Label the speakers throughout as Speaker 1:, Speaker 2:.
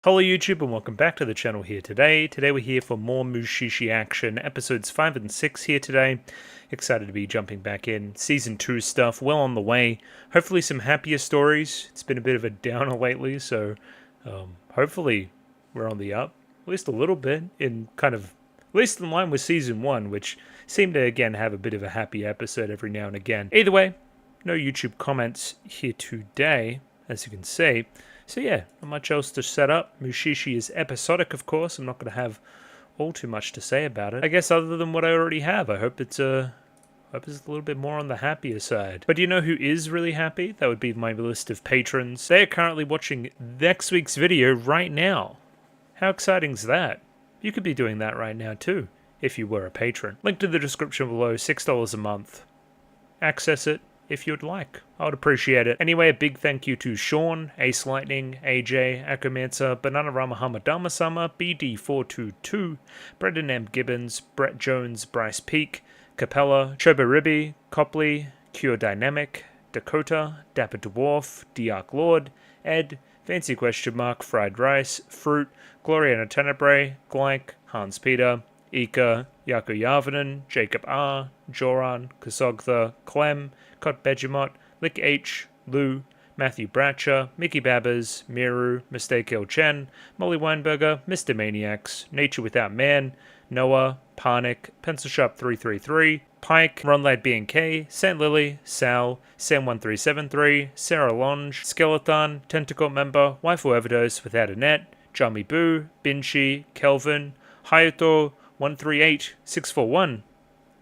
Speaker 1: Hello YouTube and welcome back to the channel here today. Today we're here for more Mushi-Shi action, episodes 5 and 6 here today. Excited to be jumping back in. Season 2 stuff well on the way. Hopefully some happier stories. It's been a bit of a downer lately, so hopefully we're on the up. At least a little bit, at least in line with Season 1, which seemed to again have a bit of a happy episode every now and again. Either way, no YouTube comments here today, as you can see. So yeah, not much else to set up. Mushishi is episodic, of course. I'm not going to have all too much to say about it. I guess other than what I already have. I hope it's a little bit more on the happier side. But do you know who is really happy? That would be my list of patrons. They are currently watching next week's video right now. How exciting is that? You could be doing that right now too, if you were a patron. Link to the description below, $6 a month. Access it if you'd like. I would appreciate it. Anyway, a big thank you to Sean, Ace Lightning, AJ, Akomancer, Bananarama Hamadama-sama, BD422, Brendan M. Gibbons, Brett Jones, Bryce Peak, Capella, Choberibi, Copley, Cure Dynamic, Dakota, Dapper Dwarf, Diark Lord, Ed, Fancy Question Mark, Fried Rice, Fruit, Gloriana Tenebrae, Glyke, Hans Peter, Ika, Yaku Yavanen, Jacob R, Joran, Kasogtha, Clem, Cot Begemot, Lick H, Lou, Matthew Bratcher, Mickey Babbers, Miru, Mistake L Chen, Molly Weinberger, Mr. Maniacs, Nature Without Man, Noah, Parnick, Pencil Shop 333, Pike, Ronlad B&K, Saint Lily, Sal, Sam1373, Sarah Longe, Skeleton, Tentacle Member, Waifu Overdose Without a Net, Jami Boo, Binshi, Kelvin, Hayato, 138641,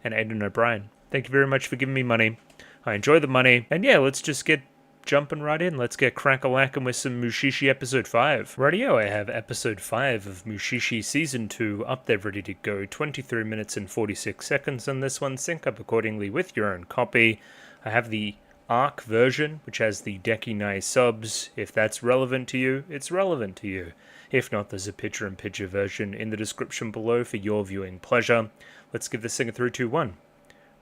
Speaker 1: and Aidan O'Brien. Thank you very much for giving me money. I enjoy the money. And yeah, let's just get jumping right in. Let's get crack-a-lackin' with some Mushi-Shi Episode 5. Radio, I have Episode 5 of Mushi-Shi Season 2 up there ready to go. 23 minutes and 46 seconds on this one. Sync up accordingly with your own copy. I have the ARC version, which has the Dekinai subs. If that's relevant to you, it's relevant to you. If not, there's a picture-in-picture version in the description below for your viewing pleasure. Let's give this thing a 3, 2, 1.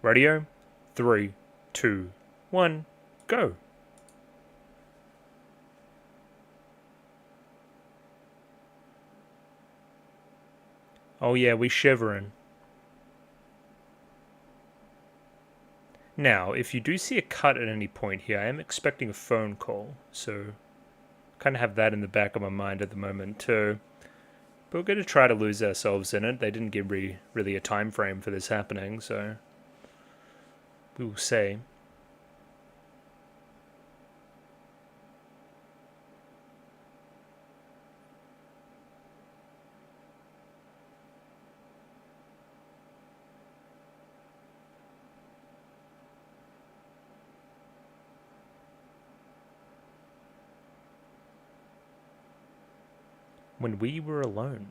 Speaker 1: Radio, 3, 2, 1, go. Oh yeah, we shivering. Now, if you do see a cut at any point here, I am expecting a phone call, so kind of have that in the back of my mind at the moment too. But we're going to try to lose ourselves in it. They didn't give really a time frame for this happening, so we will see. When we were alone.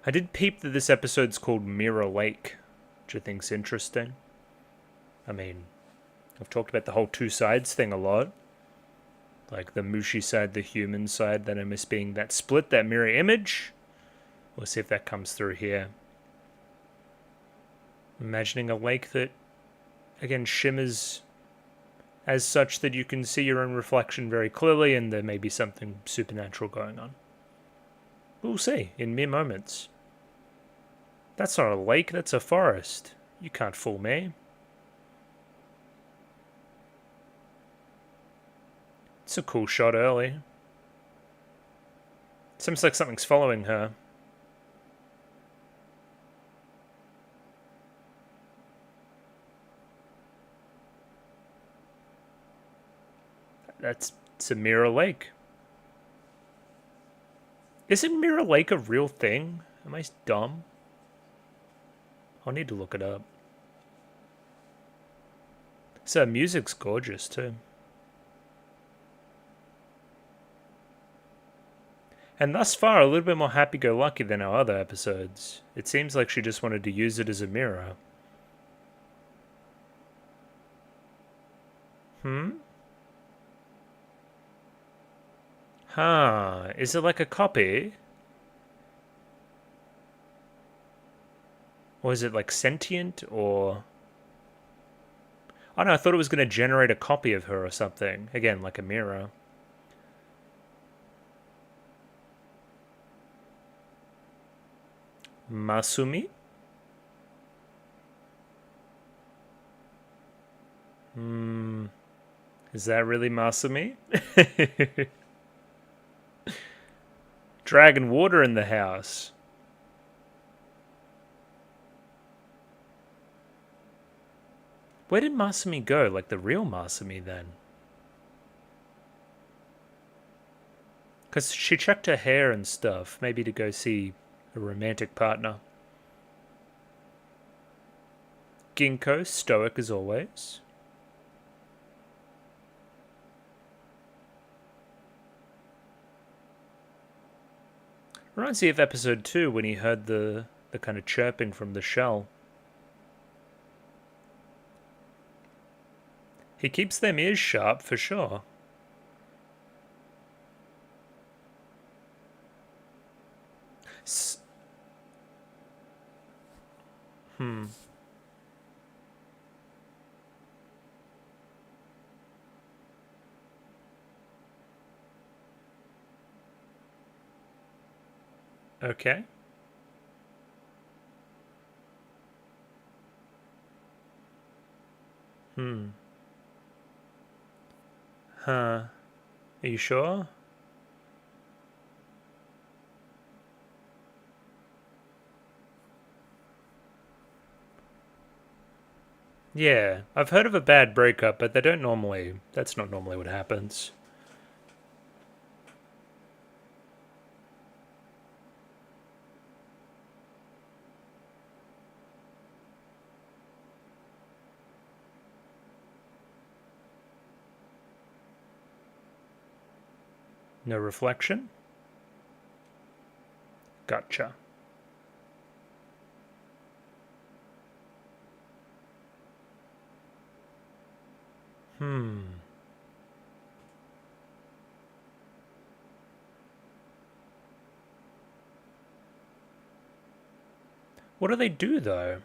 Speaker 1: I did peep that this episode's called Mirror Lake, which I think's interesting. I mean, I've talked about the whole two sides thing a lot. Like the Mushi side, the human side, that I miss being that split, that mirror image. We'll see if that comes through here. Imagining a lake that, again, shimmers as such that you can see your own reflection very clearly and there may be something supernatural going on. We'll see in mere moments. That's not a lake, that's a forest. You can't fool me. It's a cool shot early. Seems like something's following her. It's a Mirror Lake. Isn't Mirror Lake a real thing? Am I dumb? I'll need to look it up. So music's gorgeous too. And thus far, a little bit more happy-go-lucky than our other episodes. It seems like she just wanted to use it as a mirror. Huh, is it like a copy? Or is it like sentient or... I don't know, I thought it was going to generate a copy of her or something. Again, like a mirror. Musume? Is that really Musume? Dragon water in the house. Where did Musume go? Like the real Musume then? Because she checked her hair and stuff. Maybe to go see a romantic partner. Ginkgo, stoic as always. Reminds me of episode 2 when he heard the kind of chirping from the shell. He keeps them ears sharp for sure. Okay. Huh. Are you sure? Yeah, I've heard of a bad breakup, but that's not normally what happens. No reflection? Gotcha. What do they do, though?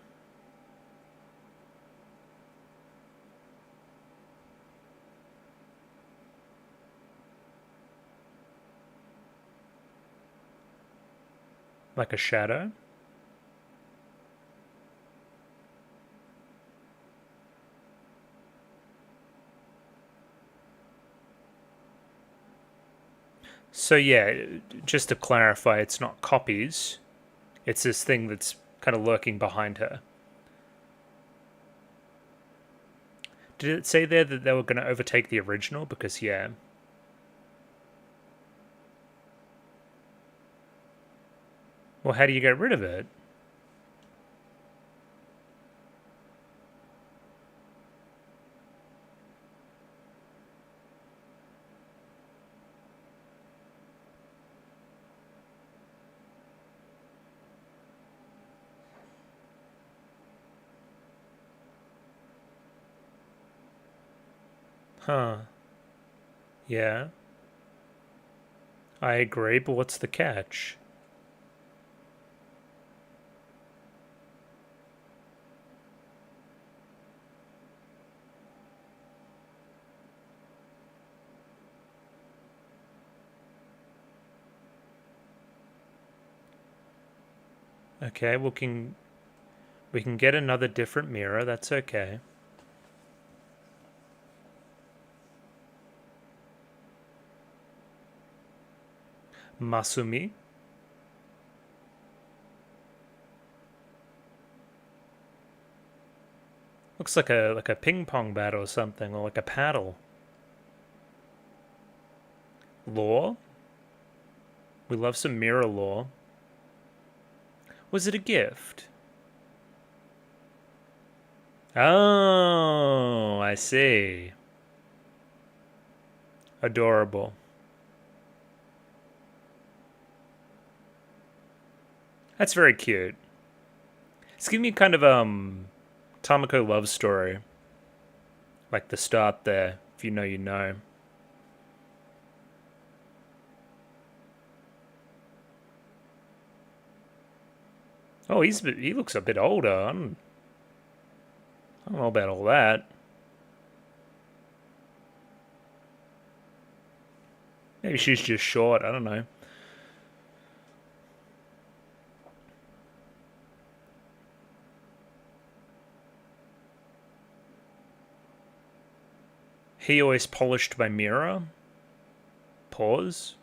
Speaker 1: Like a shadow? So yeah, just to clarify, it's not copies. It's this thing that's kind of lurking behind her. Did it say there that they were going to overtake the original? Because, yeah. Well, how do you get rid of it? Huh. Yeah. I agree, but what's the catch? Okay, we can get another different mirror, that's okay. Musume. Looks like a ping pong bat or something, or like a paddle. Lore? We love some mirror lore. Was it a gift? Oh, I see. Adorable. That's very cute. It's giving me kind of Tamako love story. Like the start there, if you know you know. Oh, he looks a bit older. I don't know about all that. Maybe she's just short. I don't know. He always polished by mirror. Pause.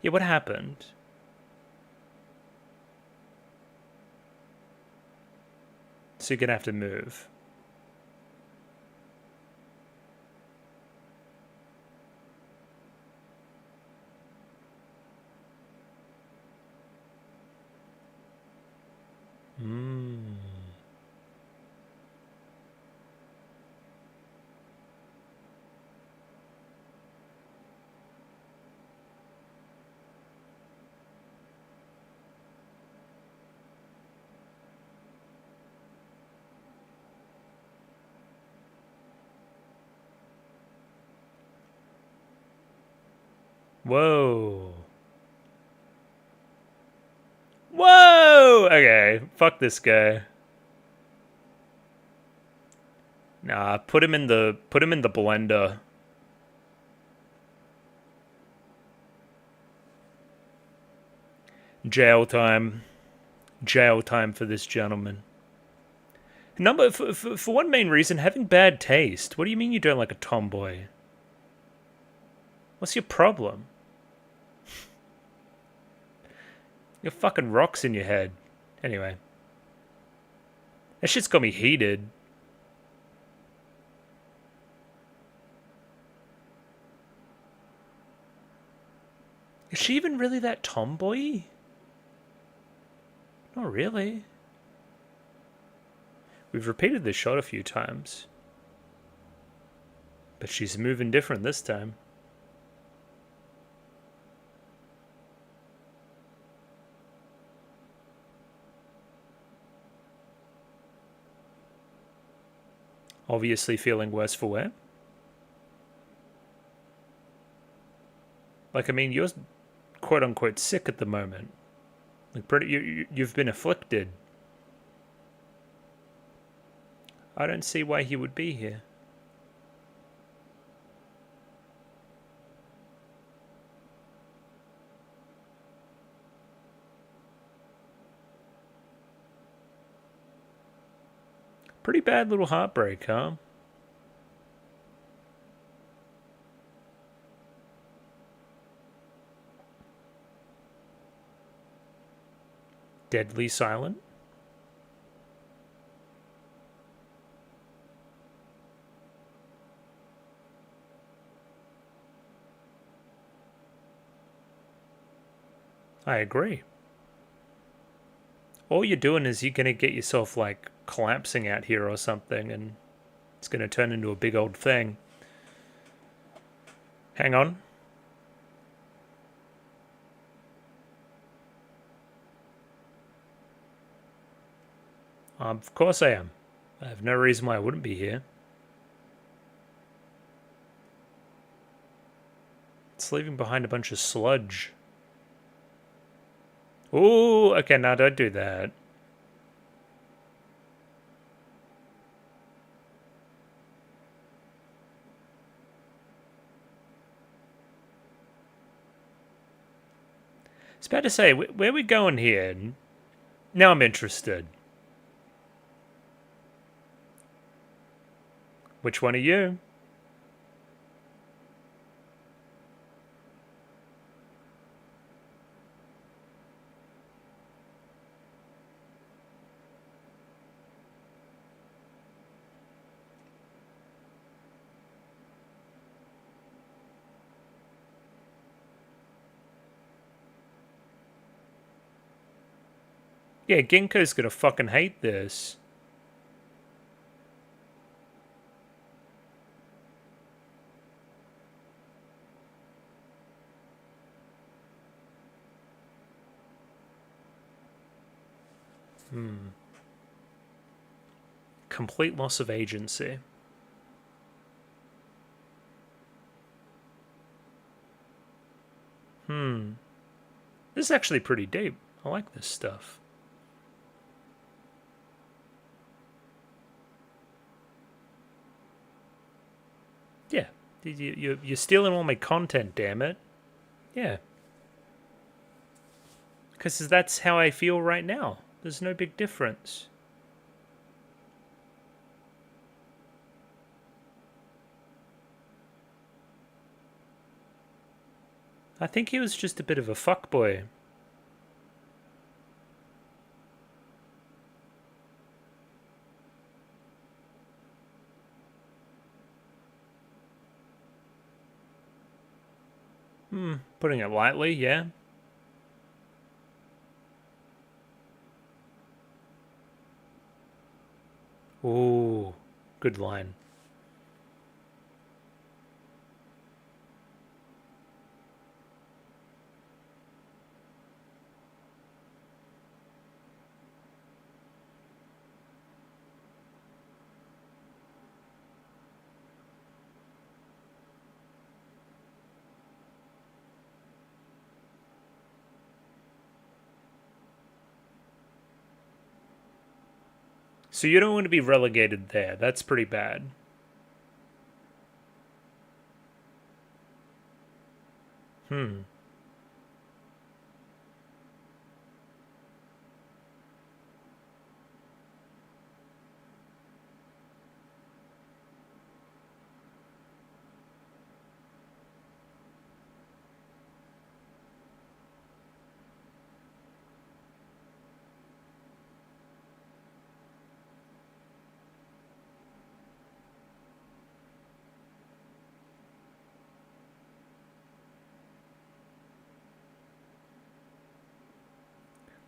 Speaker 1: Yeah, what happened? So you're gonna have to move. Whoa. Whoa! Okay, fuck this guy. Nah, put him in the blender. Jail time. Jail time for this gentleman. For one main reason, having bad taste. What do you mean you don't like a tomboy? What's your problem? You got fucking rocks in your head. Anyway. That shit's got me heated. Is she even really that tomboy? Not really. We've repeated this shot a few times. But she's moving different this time. Obviously feeling worse for wear. Like, I mean, you're quote-unquote sick at the moment. Like, you've been afflicted. I don't see why he would be here. Pretty bad little heartbreak, huh? Deadly silent. I agree. All you're doing is you're going to get yourself, like, collapsing out here or something, and it's going to turn into a big old thing. Hang on. Of course I am. I have no reason why I wouldn't be here. It's leaving behind a bunch of sludge. Ooh, okay, now don't do that. I was about to say, where are we going here? Now I'm interested. Which one are you? Yeah, Ginkgo's gonna fucking hate this. Complete loss of agency. This is actually pretty deep. I like this stuff. Yeah, you're stealing all my content, damn it. Yeah. Because that's how I feel right now. There's no big difference. I think he was just a bit of a fuckboy. Putting it lightly, yeah. Ooh, good line. So you don't want to be relegated there. That's pretty bad.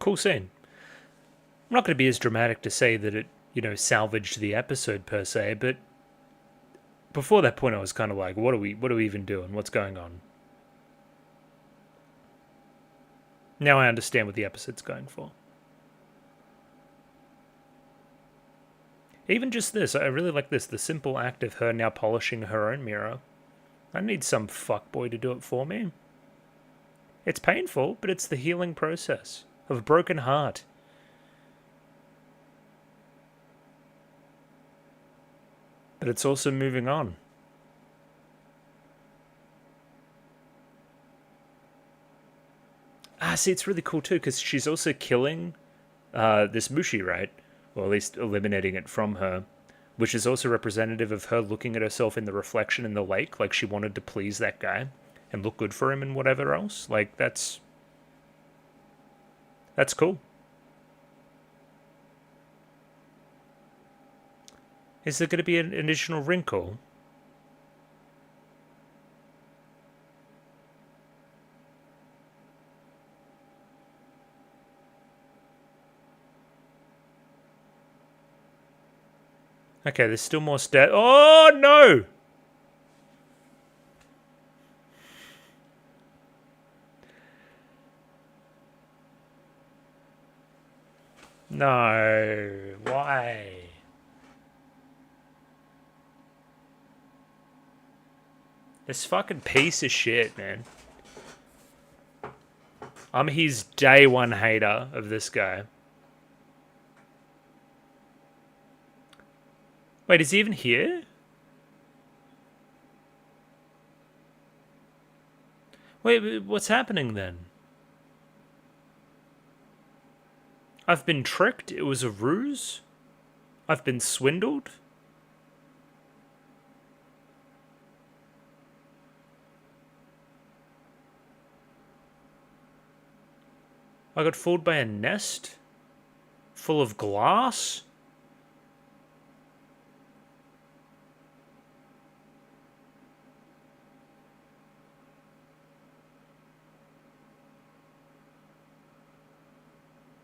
Speaker 1: Cool scene. I'm not going to be as dramatic to say that it, salvaged the episode per se, but before that point I was kind of like, what are we even doing? What's going on? Now I understand what the episode's going for. Even just this, I really like this, the simple act of her now polishing her own mirror. I need some fuckboy to do it for me. It's painful, but it's the healing process of a broken heart. But it's also moving on. See, it's really cool too, because she's also killing this Mushi, right? Or at least eliminating it from her, which is also representative of her looking at herself in the reflection in the lake, like she wanted to please that guy and look good for him and whatever else. Like, that's cool. Is there going to be an additional wrinkle? Okay, there's still more Oh, no! No. Why? This fucking piece of shit, man. I'm his day one hater of this guy. Wait, is he even here? Wait, what's happening then? I've been tricked? It was a ruse? I've been swindled? I got fooled by a nest? Full of glass?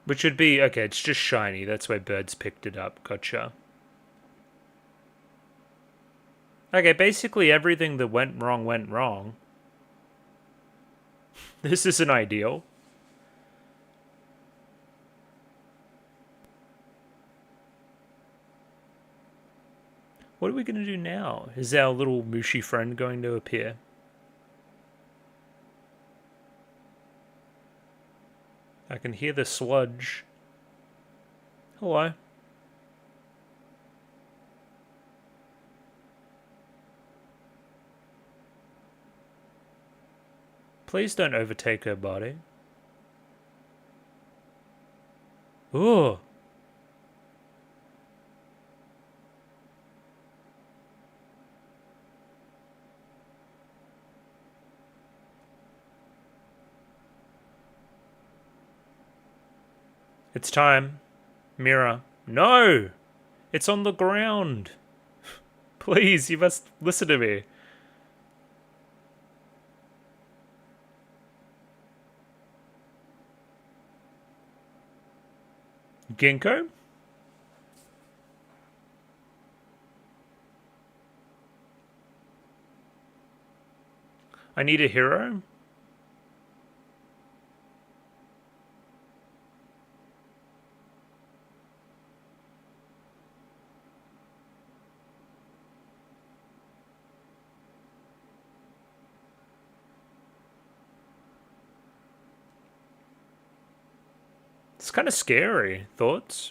Speaker 1: Which would be, okay, it's just shiny. That's why birds picked it up. Gotcha. Okay, basically everything that went wrong went wrong. This isn't ideal. What are we going to do now? Is our little Mushi friend going to appear? I can hear the sludge. Hello. Please don't overtake her body. Ooh. It's time. Mirror. No! It's on the ground. Please, you must listen to me. Ginkgo? I need a hero? It's kind of scary. Thoughts?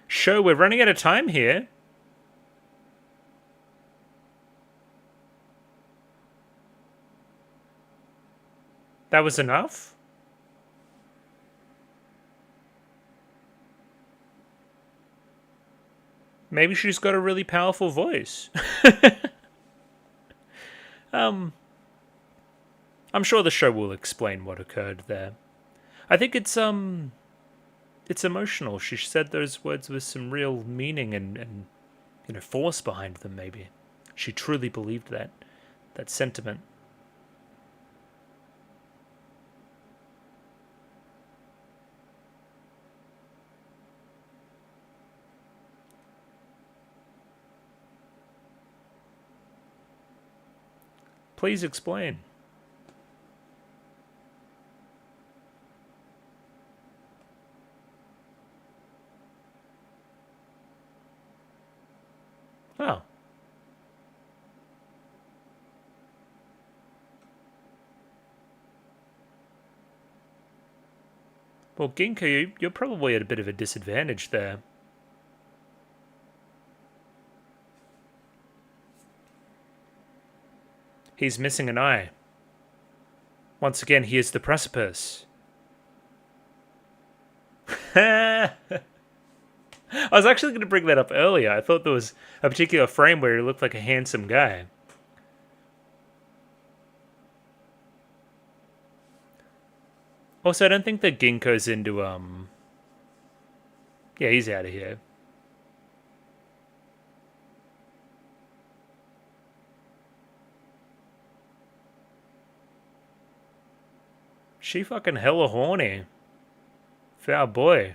Speaker 1: Show, we're running out of time here. That was enough? Maybe she's got a really powerful voice. I'm sure the show will explain what occurred there. I think it's emotional. She said those words with some real meaning and force behind them, maybe. She truly believed that sentiment. Please explain. Oh. Well, Ginkgo, you're probably at a bit of a disadvantage there. He's missing an eye. Once again, he is the precipice. I was actually going to bring that up earlier. I thought there was a particular frame where he looked like a handsome guy. Also, I don't think that Ginkgo's into, yeah, he's out of here. She fucking hella horny. Foul boy.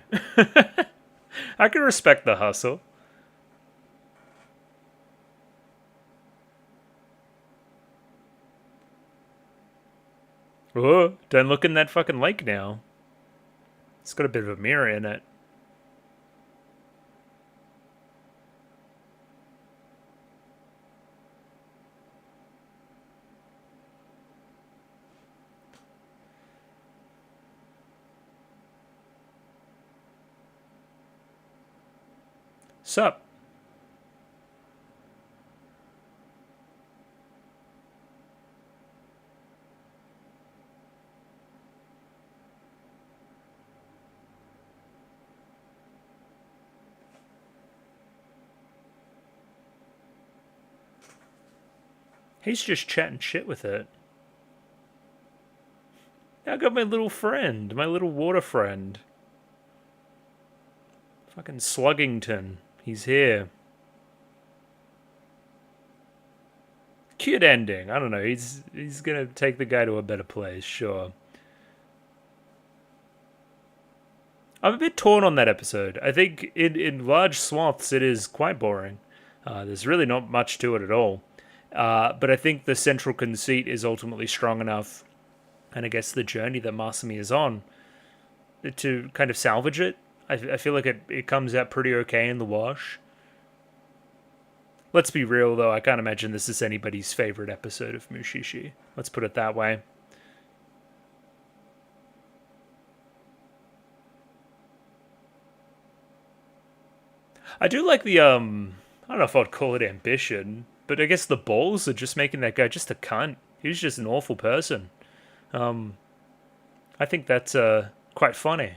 Speaker 1: I can respect the hustle. Oh, don't look in that fucking lake now. It's got a bit of a mirror in it. Sup? He's just chatting shit with it. I got my little friend, my little water friend. Fucking Sluggington. He's here. Cute ending. I don't know. He's gonna take the guy to a better place, sure. I'm a bit torn on that episode. I think in large swaths it is quite boring. There's really not much to it at all. But I think the central conceit is ultimately strong enough, and I guess the journey that Musume is on, to kind of salvage it. I feel like it comes out pretty okay in the wash. Let's be real, though. I can't imagine this is anybody's favorite episode of Mushi-Shi. Let's put it that way. I do like the, I don't know if I'd call it ambition, but I guess the balls are just making that guy just a cunt. He was just an awful person. I think that's quite funny.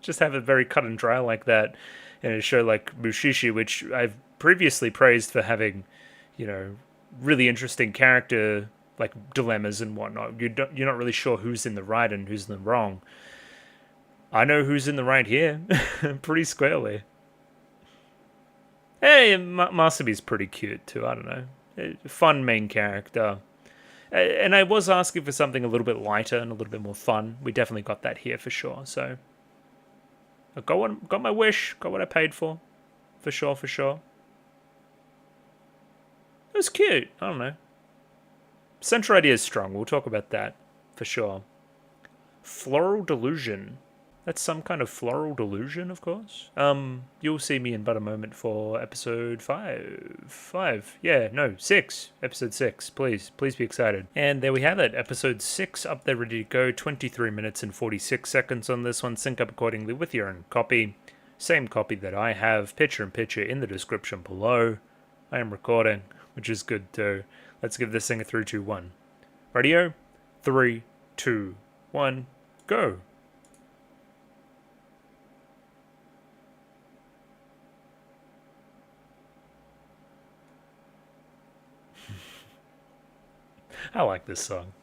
Speaker 1: Just have it very cut and dry like that in a show like Mushishi, which I've previously praised for having, you know, really interesting character like dilemmas and whatnot. You're not really sure who's in the right and who's in the wrong. I know who's in the right here, pretty squarely. Hey, Masume's pretty cute too. I don't know, fun main character. And I was asking for something a little bit lighter and a little bit more fun. We definitely got that here for sure. So I got my wish, got what I paid for sure, for sure. It was cute. I don't know. Central idea is strong. We'll talk about that for sure. Floral delusion. That's some kind of floral delusion, of course. You'll see me in but a moment for episode 5. Yeah, no, 6. Episode 6. Please be excited. And there we have it. Episode 6 up there, ready to go. 23 minutes and 46 seconds on this one. Sync up accordingly with your own copy. Same copy that I have. Picture in the description below. I am recording, which is good too. Let's give this thing a 3, 2, 1. Radio. 3, 2, 1. Go. I like this song.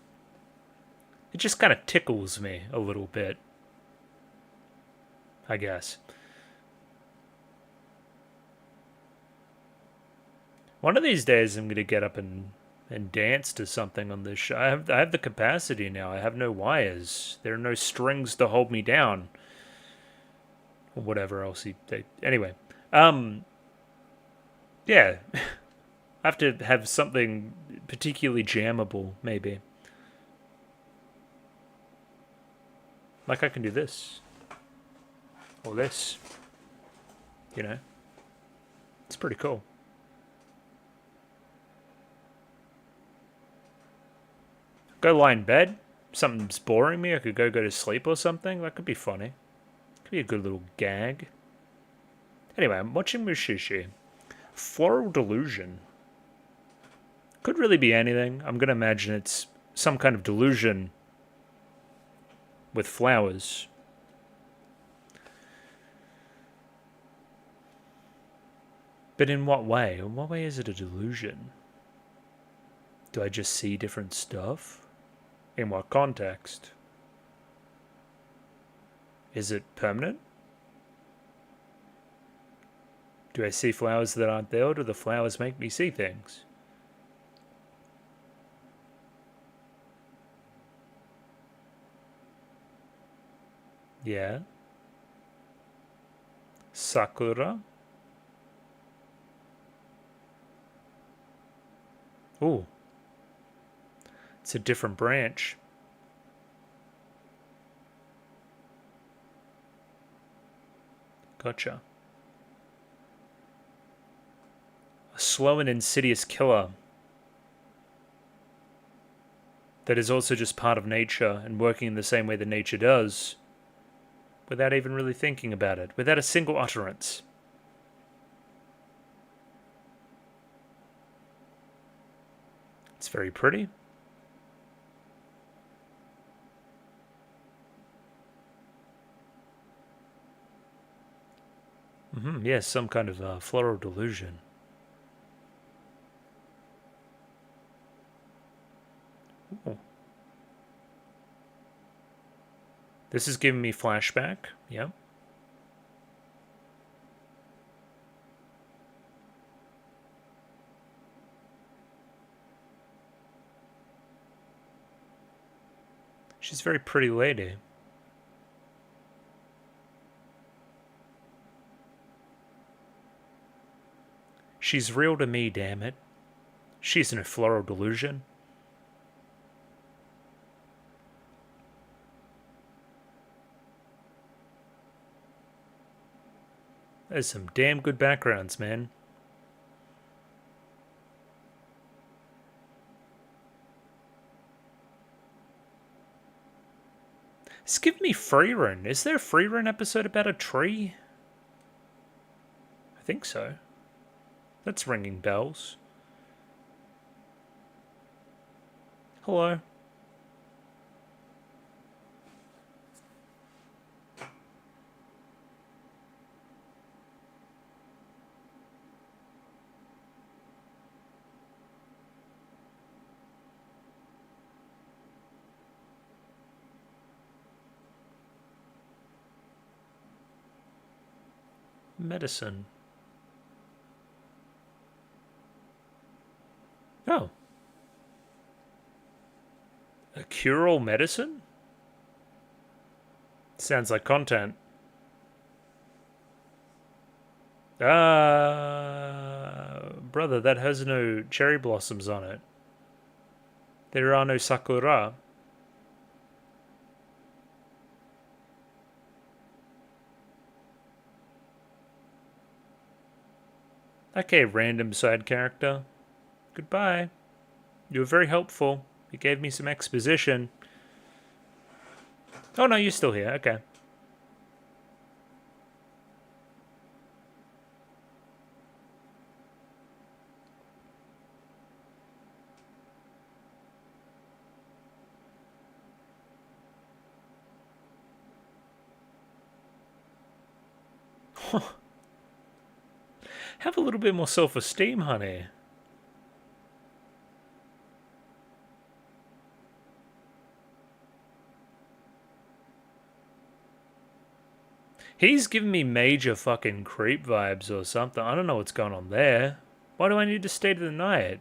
Speaker 1: It just kind of tickles me a little bit, I guess. One of these days I'm going to get up and dance to something on this show. I have the capacity now. I have no wires. There are no strings to hold me down. Or whatever else anyway. Yeah. I have to have something particularly jammable, maybe. Like I can do this. Or this. You know? It's pretty cool. Go lie in bed. Something's boring me. I could go to sleep or something. That could be funny. Could be a good little gag. Anyway, I'm watching Mushishi. Floral delusion. Could really be anything. I'm going to imagine it's some kind of delusion with flowers. But in what way? In what way is it a delusion? Do I just see different stuff? In what context? Is it permanent? Do I see flowers that aren't there, or do the flowers make me see things? Yeah. Sakura. Ooh. It's a different branch. Gotcha. A slow and insidious killer that is also just part of nature and working in the same way that nature does, without even really thinking about it, without a single utterance. It's very pretty. Yes, some kind of floral delusion. Ooh. This is giving me flashback. Yeah. She's a very pretty lady. She's real to me, damn it. She's in a floral delusion. There's some damn good backgrounds, man. It's giving me free run. Is there a free run episode about a tree? I think so. That's ringing bells. Hello. Medicine. Oh. A cure-all medicine? Sounds like content. Brother, that has no cherry blossoms on it. There are no sakura. Okay, random side character. Goodbye. You were very helpful. You gave me some exposition. Oh no, you're still here. Okay. Have a little bit more self-esteem, honey. He's giving me major fucking creep vibes or something. I don't know what's going on there. Why do I need to stay to the night?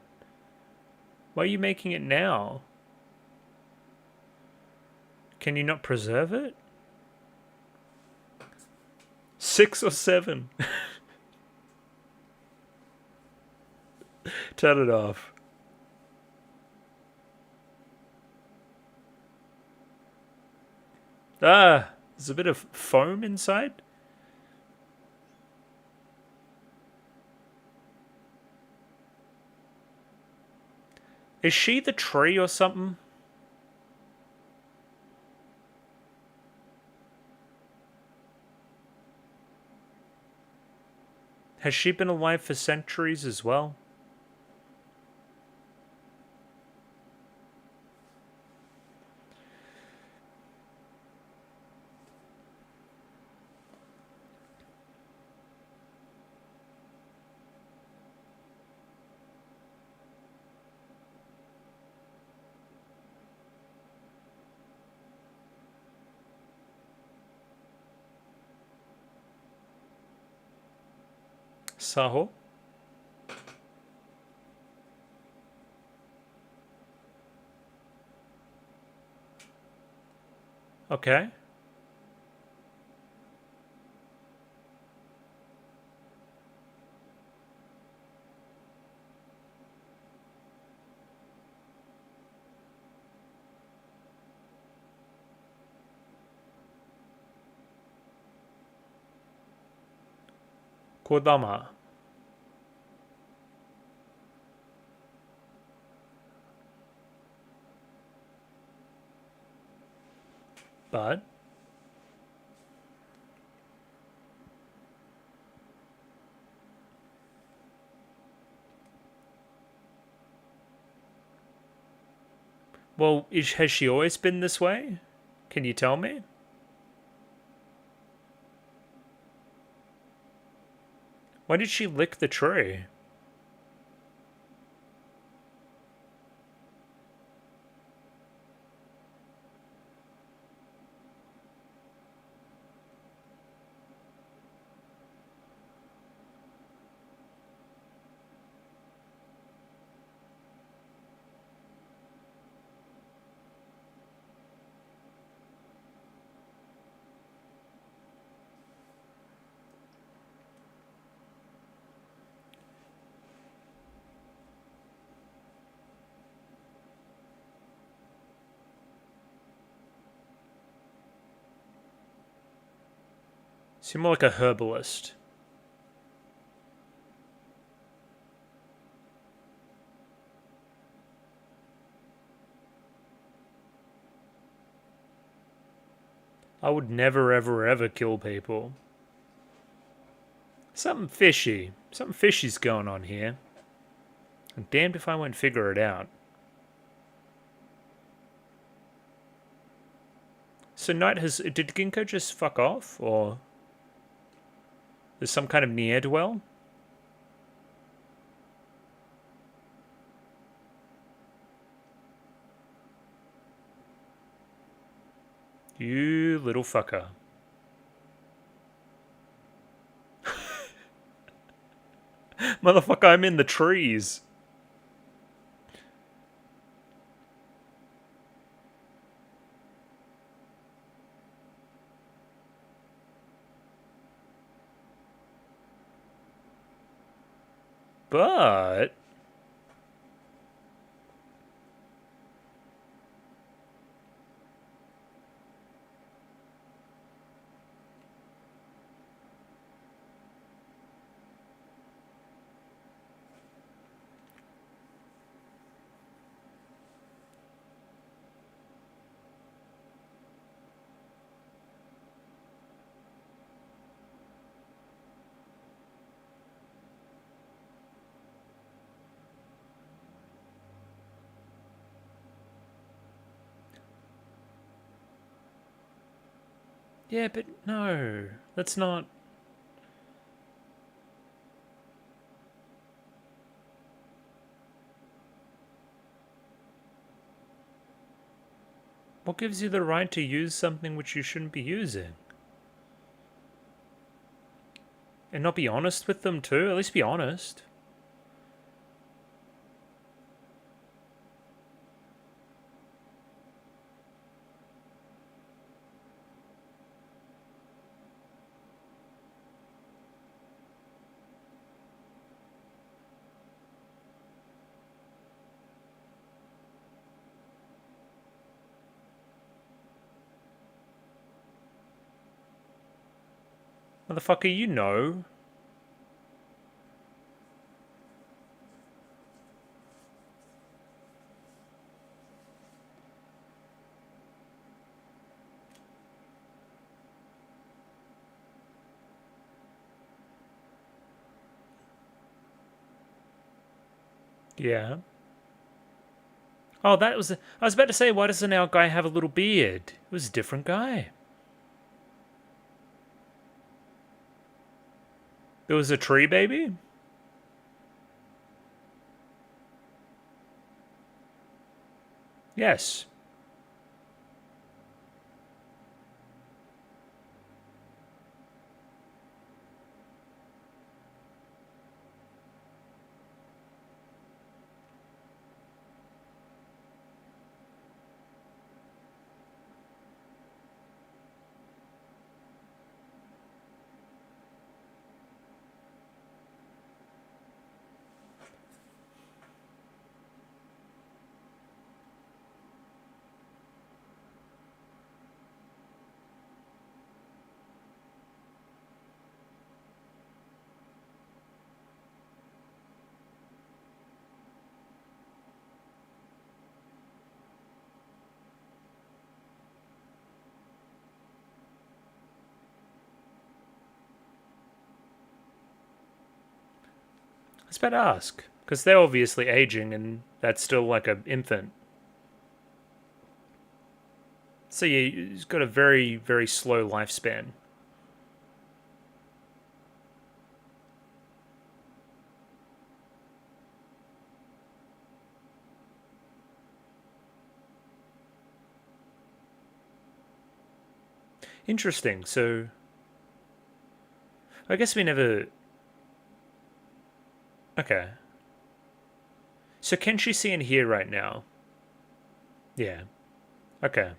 Speaker 1: Why are you making it now? Can you not preserve it? 6 or 7? Turn it off. Ah, there's a bit of foam inside. Is she the tree or something? Has she been alive for centuries as well? Saho? Okay. Kodama. But well, has she always been this way? Can you tell me? Why did she lick the tree? Seem more like a herbalist. I would never, ever, ever kill people. Something fishy. Something fishy's going on here. I'm damned if I won't figure it out. So Knight has... Did Ginkgo just fuck off? Or... There's some kind of ne'er-dwell? You little fucker. Motherfucker, I'm in the trees. But... Yeah, but no. That's not... What gives you the right to use something which you shouldn't be using? And not be honest with them too? At least be honest. Motherfucker, you know. Yeah. Oh, that was... I was about to say, why doesn't our guy have a little beard? It was a different guy. There was a tree baby? Yes. I was about to ask. Because they're obviously aging and that's still like an infant. So yeah, he's got a very, very slow lifespan. Interesting, so... I guess we never... Okay. So can she see and hear right now? Yeah. Okay.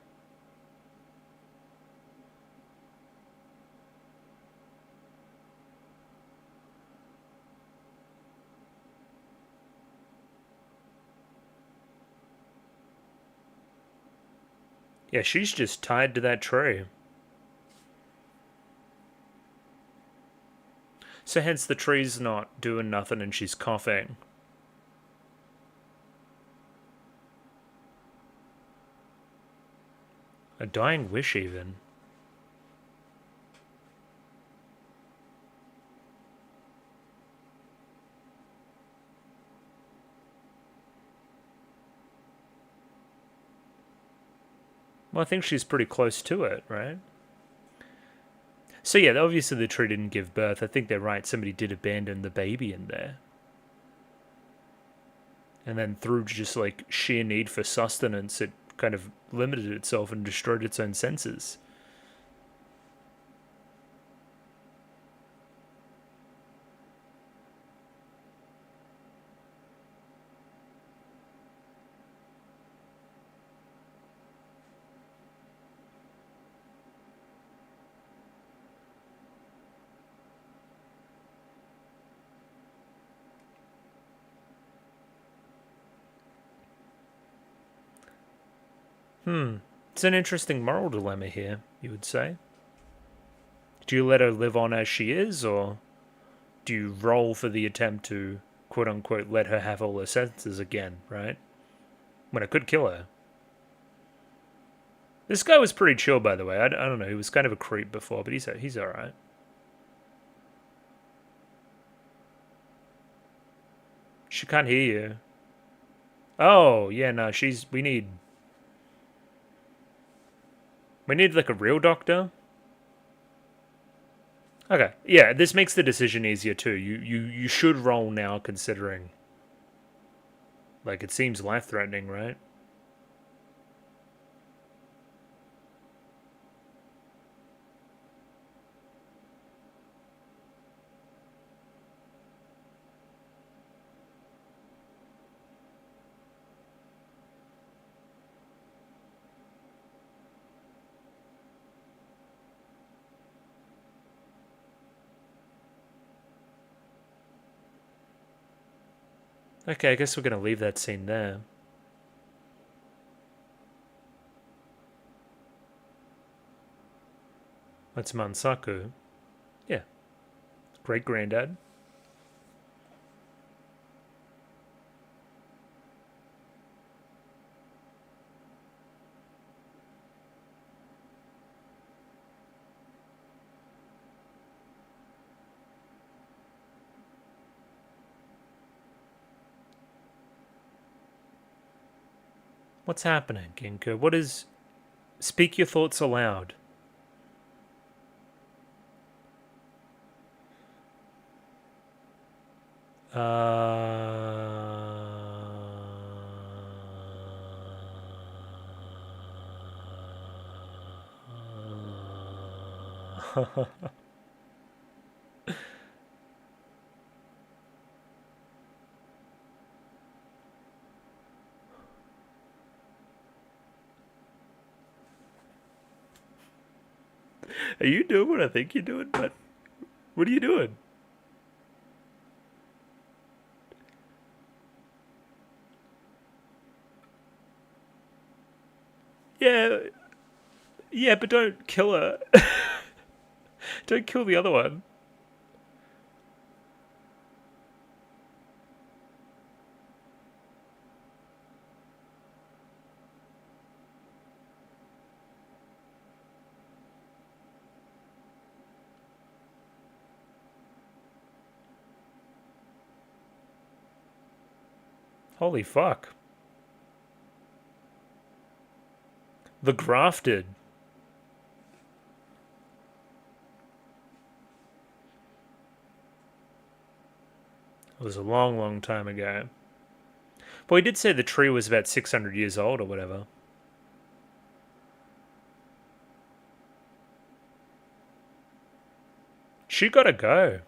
Speaker 1: Yeah, she's just tied to that tree. So hence the tree's not doing nothing and she's coughing. A dying wish even. Well, I think she's pretty close to it, right? So yeah, obviously the tree didn't give birth. I think they're right. Somebody did abandon the baby in there. And then through just like sheer need for sustenance, it kind of limited itself and destroyed its own senses. It's an interesting moral dilemma here, you would say. Do you let her live on as she is, or do you roll for the attempt to, quote unquote, let her have all her senses again, right? When it could kill her. This guy was pretty chill, by the way. I don't know, he was kind of a creep before, but he's alright. She can't hear you. Oh, yeah, no, we need like a real doctor. Okay, yeah, this makes the decision easier too. You should roll now, considering, like, it seems life-threatening, right? Okay, I guess we're gonna leave that scene there. That's Mansaku. Yeah. Great granddad. What's happening, Ginkgo? What is... Speak your thoughts aloud. Are you doing what I think you're doing, bud? What are you doing? Yeah, yeah, but don't kill her. Don't kill the other one. Holy fuck. The Grafted. It was a long, long time ago. But he did say the tree was about 600 years old or whatever. She gotta go.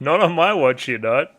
Speaker 1: Not on my watch, you're not.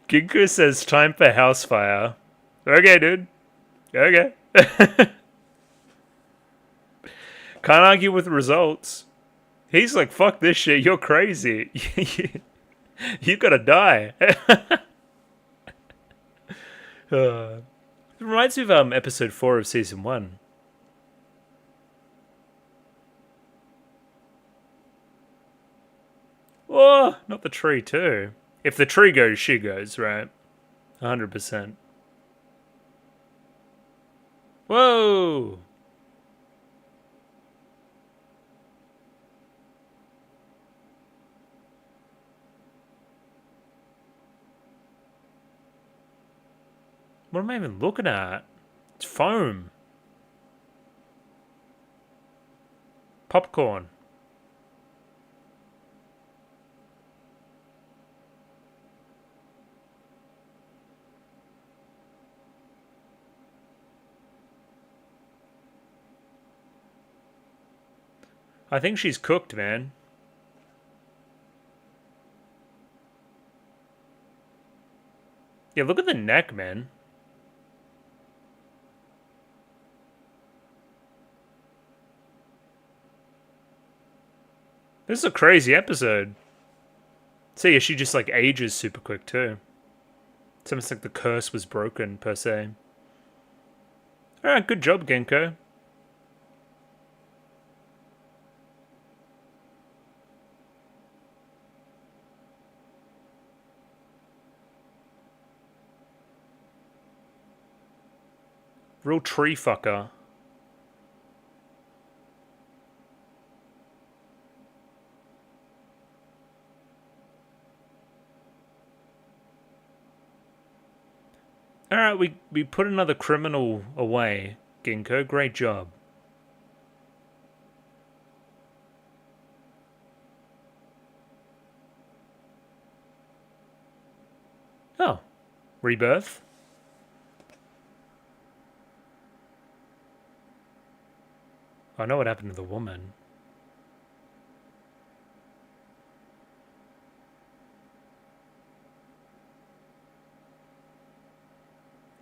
Speaker 1: Ginkgo says time for house fire. Okay, dude. Okay. Can't argue with results. He's like, fuck this shit, you're crazy. You gotta die. It reminds me of episode 4 of season 1. Oh, not the tree too. If the tree goes, she goes, right? 100%. Whoa! What am I even looking at? It's foam. Popcorn. I think she's cooked, man. Yeah, look at the neck, man. This is a crazy episode. So yeah, she just like ages super quick too. It's almost like the curse was broken, per se. Alright, good job, Genko. Real tree fucker. Alright, we put another criminal away, Ginkgo. Great job. Oh. Rebirth? I know what happened to the woman.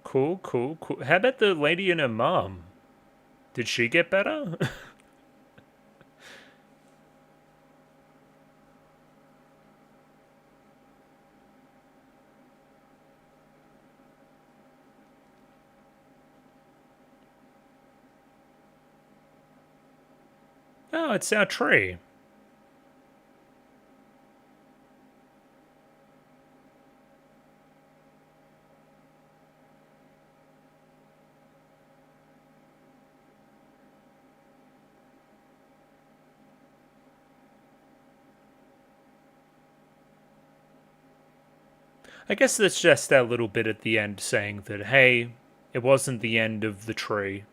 Speaker 1: Cool, cool, cool. How about the lady and her mom? Did she get better? Oh, it's our tree. I guess that's just that little bit at the end saying that, hey, it wasn't the end of the tree.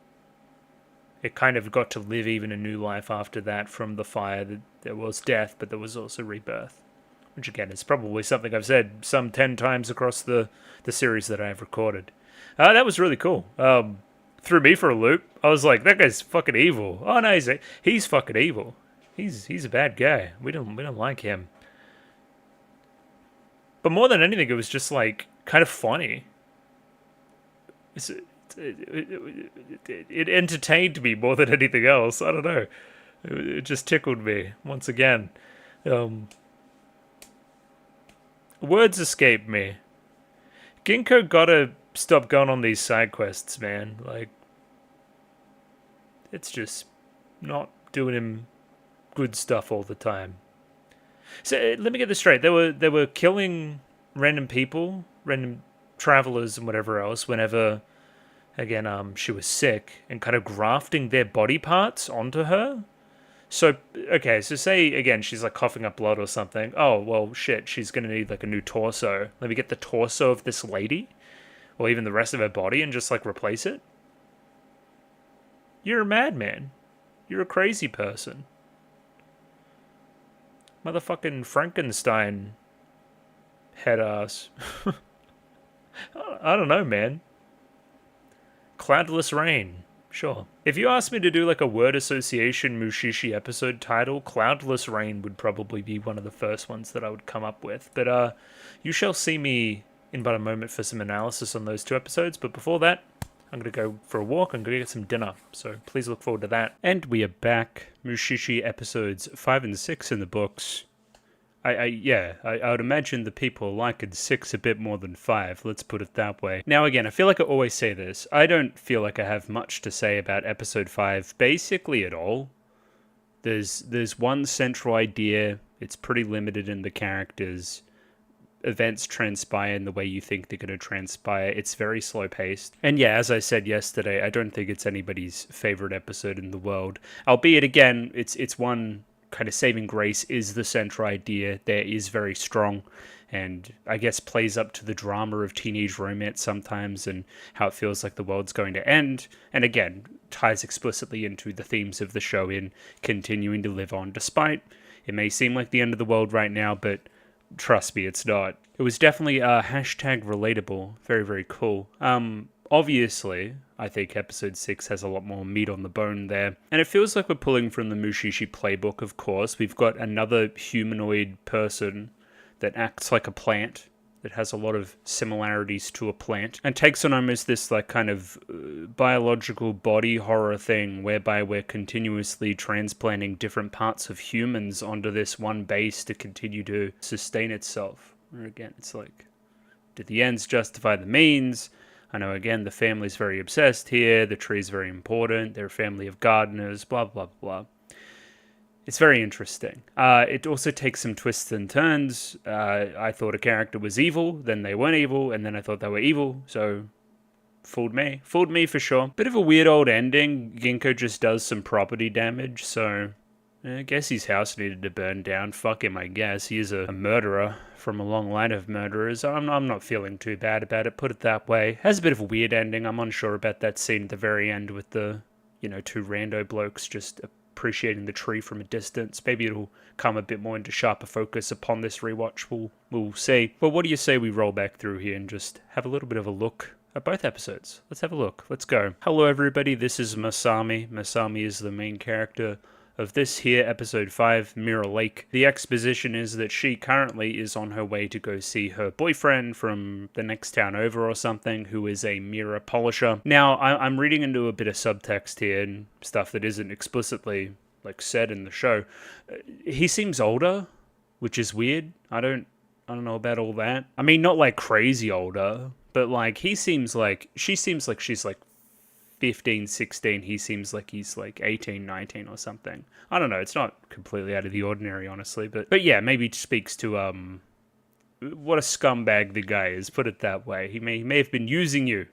Speaker 1: It kind of got to live even a new life after that from the fire. That there was death, but there was also rebirth. Which again is probably something I've said some 10 times across the series that I have recorded. That was really cool. Threw me for a loop. I was like, that guy's fucking evil. Oh no, he's fucking evil. He's a bad guy. We don't like him. But more than anything, it was just like kind of funny. It entertained me more than anything else. I don't know. It just tickled me once again. Words escape me. Ginkgo gotta stop going on these side quests, man. Like, it's just not doing him good stuff all the time. So let me get this straight. They were killing random people, random travelers, and whatever else. Whenever, again, she was sick, and kind of grafting their body parts onto her. So okay, so say again she's like coughing up blood or something. Oh well, shit. She's gonna need like a new torso. Let me get the torso of this lady, or even the rest of her body, and just like replace it. You're a madman. You're a crazy person. Motherfucking Frankenstein head ass. I don't know, man. Cloudless Rain. Sure. If you asked me to do like a word association Mushi-Shi episode title, Cloudless Rain would probably be one of the first ones that I would come up with. But you shall see me in about a moment for some analysis on those 2 episodes. But before that, I'm going to go for a walk. I'm going to get some dinner. So please look forward to that. And we are back. Mushi-Shi episodes 5 and 6 in the books. I would imagine the people liking 6 a bit more than 5, let's put it that way. Now again, I feel like I always say this, I don't feel like I have much to say about episode 5, basically at all. There's one central idea, it's pretty limited in the characters, events transpire in the way you think they're going to transpire, it's very slow paced. And yeah, as I said yesterday, I don't think it's anybody's favorite episode in the world. Albeit again, it's one kind of saving grace is the central idea there is very strong and I guess plays up to the drama of teenage romance sometimes and how it feels like the world's going to end, and again ties explicitly into the themes of the show in continuing to live on despite it may seem like the end of the world right now, but trust me, it's not. It was definitely hashtag relatable. Very, very cool. Obviously, I think episode 6 has a lot more meat on the bone there. And it feels like we're pulling from the Mushi-Shi playbook, of course. We've got another humanoid person that acts like a plant, that has a lot of similarities to a plant, and takes on almost this like kind of biological body horror thing whereby we're continuously transplanting different parts of humans onto this one base to continue to sustain itself. And again, it's like, do the ends justify the means? I know, again, the family's very obsessed here, the tree's very important, they're a family of gardeners, blah, blah, blah. It's very interesting. It also takes some twists and turns. I thought a character was evil, then they weren't evil, and then I thought they were evil, so fooled me. Fooled me for sure. Bit of a weird old ending. Ginkgo just does some property damage, so I guess his house needed to burn down. Fuck him, I guess. He is a murderer from a long line of murderers. I'm not feeling too bad about it, put it that way. Has a bit of a weird ending. I'm unsure about that scene at the very end with the, 2 rando blokes just appreciating the tree from a distance. Maybe it'll come a bit more into sharper focus upon this rewatch. We'll see. But what do you say we roll back through here and just have a little bit of a look at both episodes? Let's have a look. Let's go. Hello, everybody. This is Musume. Musume is the main character of this here, episode 5, Mirror Lake. The exposition is that she currently is on her way to go see her boyfriend from the next town over or something, who is a mirror polisher. Now, I'm reading into a bit of subtext here and stuff that isn't explicitly, said in the show. He seems older, which is weird. I don't know about all that. I mean, not crazy older, but she seems like she's 15, 16, he seems like he's 18, 19 or something. I don't know, it's not completely out of the ordinary, honestly, but yeah, maybe it speaks to what a scumbag the guy is, put it that way. He may have been using you.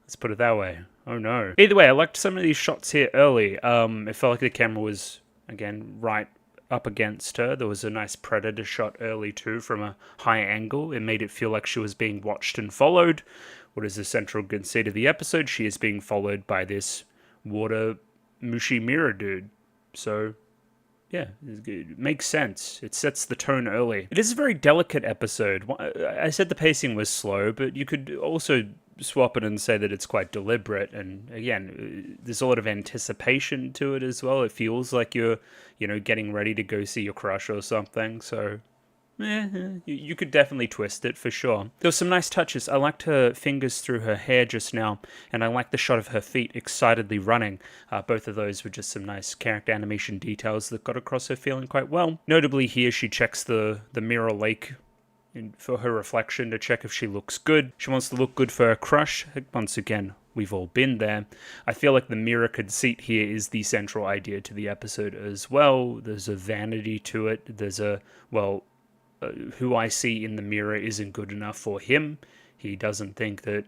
Speaker 1: Let's put it that way. Oh no. Either way, I liked some of these shots here early. It felt like the camera was, again, right up against her. There was a nice predator shot early too from a high angle. It made it feel like she was being watched and followed. What is the central conceit of the episode? She is being followed by this water Mushi mirror dude. So, yeah, it makes sense. It sets the tone early. It is a very delicate episode. I said the pacing was slow, but you could also swap it and say that it's quite deliberate. And again, there's a lot of anticipation to it as well. It feels like you're, getting ready to go see your crush or something. So you could definitely twist it for sure. There were some nice touches. I liked her fingers through her hair just now, and I liked the shot of her feet excitedly running. Both of those were just some nice character animation details that got across her feeling quite well. Notably here, she checks the mirror lake for her reflection to check if she looks good. She wants to look good for her crush. Once again, we've all been there. I feel like the mirror conceit here is the central idea to the episode as well. There's a vanity to it. There's who I see in the mirror isn't good enough for him. He doesn't think that,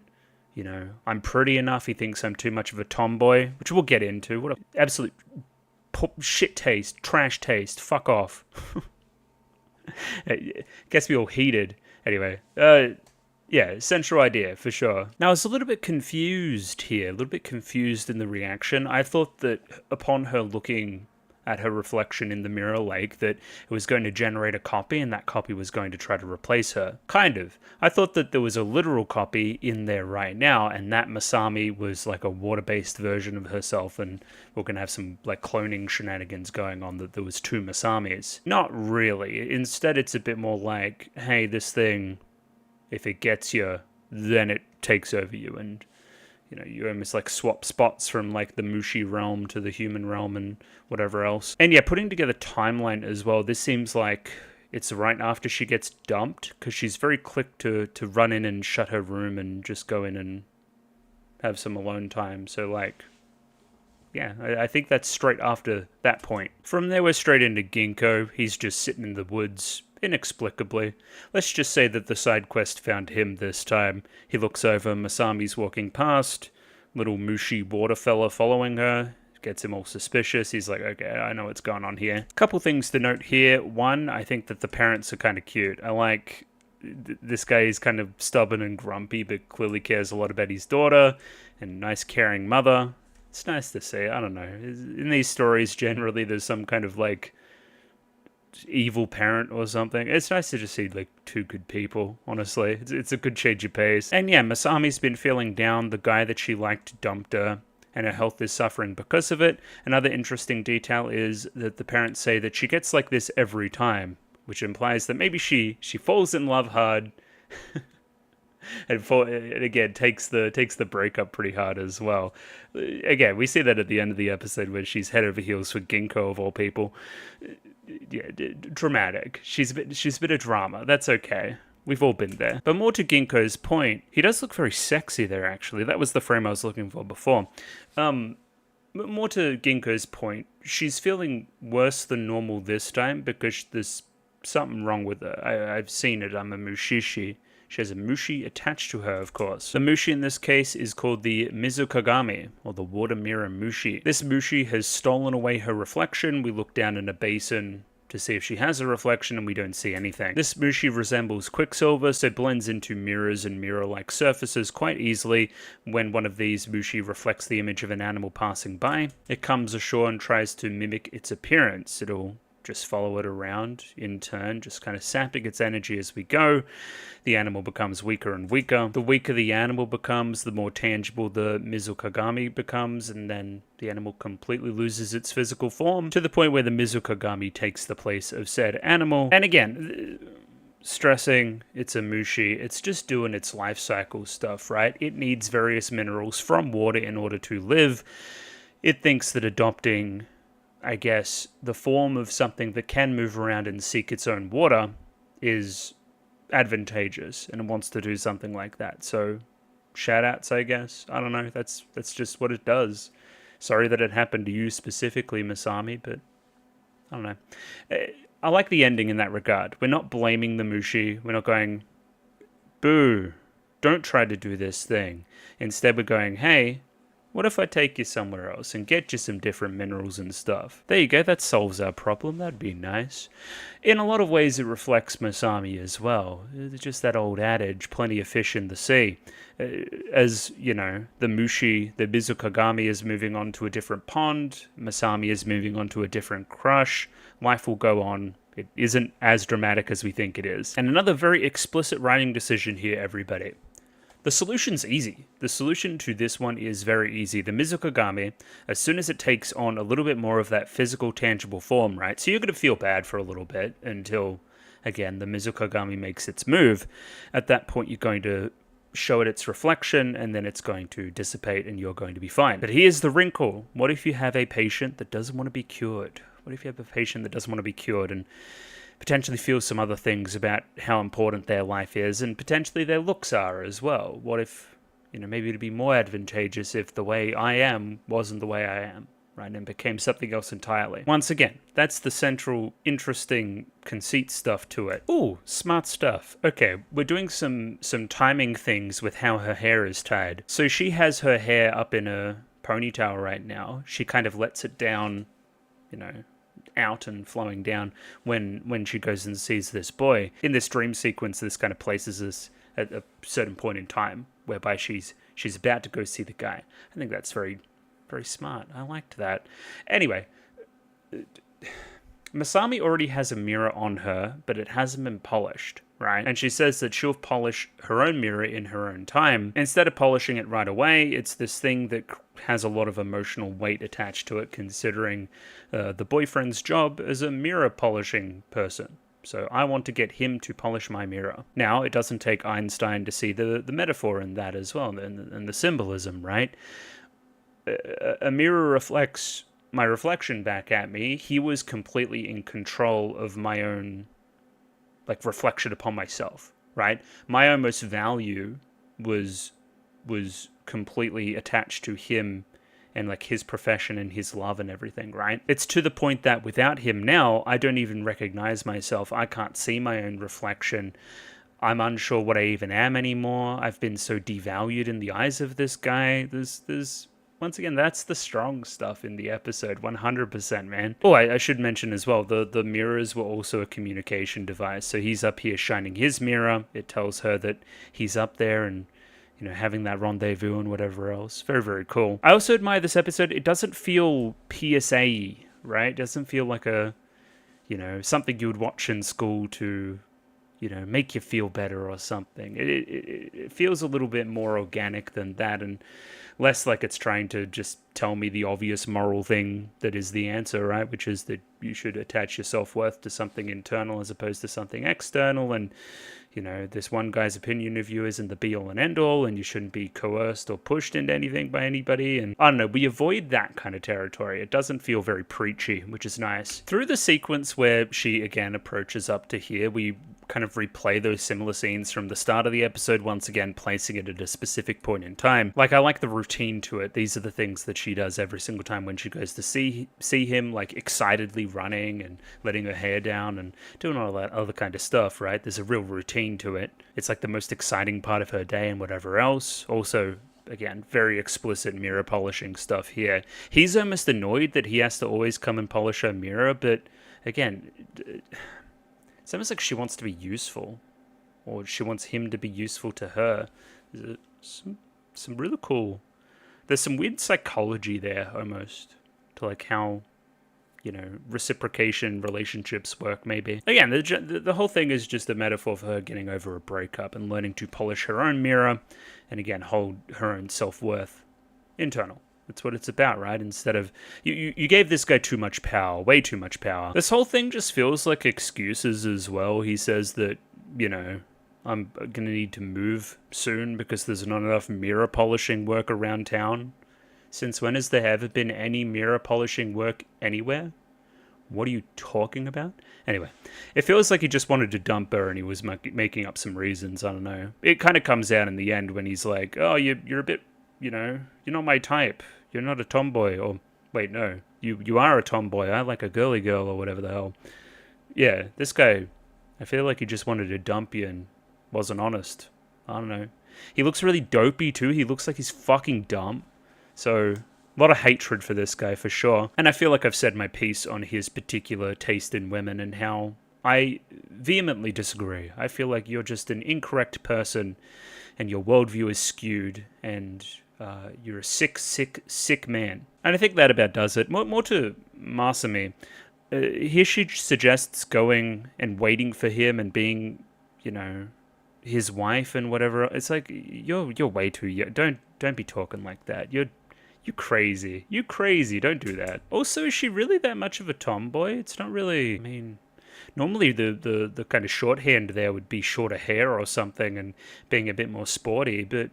Speaker 1: I'm pretty enough. He thinks I'm too much of a tomboy, which we'll get into. What a absolute shit taste, trash taste. Fuck off. Gets me all heated. Anyway, yeah, central idea for sure. Now, I was a little bit confused here, a little bit confused in the reaction. I thought that upon her looking at her reflection in the mirror lake that it was going to generate a copy and that copy was going to try to replace her. Kind of. I thought that there was a literal copy in there right now and that Musume was like a water-based version of herself and we're going to have some cloning shenanigans going on, that there was 2 Musames. Not really. Instead, it's a bit more like, hey, this thing if it gets you, then it takes over you, and you almost like swap spots from like the Mushi realm to the human realm and whatever else. And yeah, putting together timeline as well, this seems like it's right after she gets dumped, because she's very quick to run in and shut her room and just go in and have some alone time. So like, yeah, I think that's straight after that point. From there, we're straight into Ginkgo. He's just sitting in the woods, inexplicably. Let's just say that the side quest found him this time. He looks over, Masami's walking past, little Mushi water fella following her. Gets him all suspicious. He's like, okay, I know what's going on here. Couple things to note here. One, I think that the parents are kind of cute. I like this guy is kind of stubborn and grumpy, but clearly cares a lot about his daughter, and nice caring mother. It's nice to see. I don't know. In these stories, generally, there's some kind of like evil parent or something. It's nice to just see like two good people, honestly. It's a good change of pace. And yeah, Masami's been feeling down. The guy that she liked dumped her, and her health is suffering because of it. Another interesting detail is that the parents say that she gets like this every time, which implies that maybe she falls in love hard and again takes the breakup pretty hard as well. Again, we see that at the end of the episode where she's head over heels for Ginkgo of all people. Yeah, dramatic. She's a bit of drama. That's okay. We've all been there. But more to Ginkgo's point, he does look very sexy there, actually. That was the frame I was looking for before. More to Ginkgo's point, she's feeling worse than normal this time because there's something wrong with her. I've seen it. I'm a Mushishi. She has a Mushi attached to her, of course. The Mushi in this case is called the Mizukagami, or the Water Mirror Mushi. This Mushi has stolen away her reflection. We look down in a basin to see if she has a reflection, and we don't see anything. This Mushi resembles Quicksilver, so blends into mirrors and mirror-like surfaces quite easily. When one of these Mushi reflects the image of an animal passing by, it comes ashore and tries to mimic its appearance. It'll just follow it around in turn, just kind of sapping its energy as we go. The animal becomes weaker and weaker. The weaker the animal becomes, the more tangible the Mizukagami becomes, and then the animal completely loses its physical form, to the point where the Mizukagami takes the place of said animal. And again, stressing it's a Mushi, it's just doing its life cycle stuff, right? It needs various minerals from water in order to live. It thinks that adopting, I guess, the form of something that can move around and seek its own water is advantageous, and it wants to do something like that. So, shout-outs, I guess. I don't know. That's just what it does. Sorry that it happened to you specifically, Masami, but I don't know. I like the ending in that regard. We're not blaming the Mushi. We're not going, boo, don't try to do this thing. Instead, we're going, hey, what if I take you somewhere else and get you some different minerals and stuff? There you go, that solves our problem. That'd be nice. In a lot of ways, it reflects Masami as well. It's just that old adage, plenty of fish in the sea. As, you know, the Mushi, the Mizukagami is moving on to a different pond. Masami is moving on to a different crush. Life will go on. It isn't as dramatic as we think it is. And another very explicit writing decision here, everybody. The solution's easy. The solution to this one is very easy. The Mizukagami, as soon as it takes on a little bit more of that physical, tangible form, right? So you're going to feel bad for a little bit until, again, the Mizukagami makes its move. At that point, you're going to show it its reflection, and then it's going to dissipate, and you're going to be fine. But here's the wrinkle. What if you have a patient that doesn't want to be cured? What if you have a patient that doesn't want to be cured and potentially feel some other things about how important their life is, and potentially their looks are as well? What if, you know, maybe it'd be more advantageous if the way I am wasn't the way I am, right, and became something else entirely. Once again, that's the central, interesting conceit stuff to it. Ooh, smart stuff. Okay, we're doing some timing things with how her hair is tied. So she has her hair up in a ponytail right now. She kind of lets it down, you know, out and flowing down when she goes and sees this boy. In this dream sequence, this kind of places us at a certain point in time whereby she's about to go see the guy. I think that's very, very smart. I liked that. Anyway, Masami already has a mirror on her, but it hasn't been polished, right? And she says that she'll polish her own mirror in her own time. Instead of polishing it right away, it's this thing that has a lot of emotional weight attached to it, considering the boyfriend's job as a mirror polishing person.
Speaker 2: So I want to get him to polish my mirror. Now, it doesn't take Einstein to see the metaphor in that as well, and the symbolism, right? A mirror reflects my reflection back at me. He was completely in control of my own, like, reflection upon myself, right? My almost value was completely attached to him and like his profession and his love and everything, right? It's to the point that without him now, I don't even recognize myself. I can't see my own reflection. I'm unsure what I even am anymore. I've been so devalued in the eyes of this guy. There's once again, that's the strong stuff in the episode, 100%, man. Oh, I should mention as well, the mirrors were also a communication device. So he's up here shining his mirror. It tells her that he's up there and, you know, having that rendezvous and whatever else. Very, very cool. I also admire this episode. It doesn't feel PSA-y, right? It doesn't feel like a, you know, something you would watch in school to, you know, make you feel better or something. It feels a little bit more organic than that, and less like it's trying to just tell me the obvious moral thing that is the answer, right? Which is that you should attach your self-worth to something internal as opposed to something external, and, you know, this one guy's opinion of you isn't the be-all and end-all, and you shouldn't be coerced or pushed into anything by anybody, and I don't know, we avoid that kind of territory. It doesn't feel very preachy, which is nice. Through the sequence where she, again, approaches up to here, we kind of replay those similar scenes from the start of the episode, once again placing it at a specific point in time. Like, I like the routine to it. These are the things that she does every single time when she goes to see him, like excitedly running and letting her hair down and doing all that other kind of stuff, right? There's a real routine to it. It's like the most exciting part of her day and whatever else. Also, again, very explicit mirror polishing stuff here. He's almost annoyed that he has to always come and polish her mirror, but again, it's almost like she wants to be useful, or she wants him to be useful to her. There's some really cool, there's some weird psychology there almost, to like how, you know, reciprocation relationships work, maybe. Again, the whole thing is just a metaphor for her getting over a breakup and learning to polish her own mirror, and again, hold her own self-worth internal. That's what it's about, right? Instead of, you gave this guy too much power, way too much power. This whole thing just feels like excuses as well. He says that, you know, I'm gonna need to move soon because there's not enough mirror polishing work around town. Since when has there ever been any mirror polishing work anywhere? What are you talking about? Anyway, it feels like he just wanted to dump her and he was making up some reasons. I don't know. It kind of comes out in the end when he's like, oh, you're a bit, you know, you're not my type. You're not a tomboy. Or, wait, no. You are a tomboy. I like a girly girl or whatever the hell. Yeah, this guy, I feel like he just wanted to dump you and wasn't honest. I don't know. He looks really dopey too. He looks like he's fucking dumb. So, a lot of hatred for this guy for sure. And I feel like I've said my piece on his particular taste in women and how I vehemently disagree. I feel like you're just an incorrect person and your worldview is skewed and you're a sick man. And I think that about does it. More to Musume. Here she suggests going and waiting for him and being, you know, his wife and whatever. It's like, you're way too young. Don't be talking like that. You crazy. You crazy. Don't do that. Also, is she really that much of a tomboy? It's not really, I mean, normally the kind of shorthand there would be shorter hair or something and being a bit more sporty, but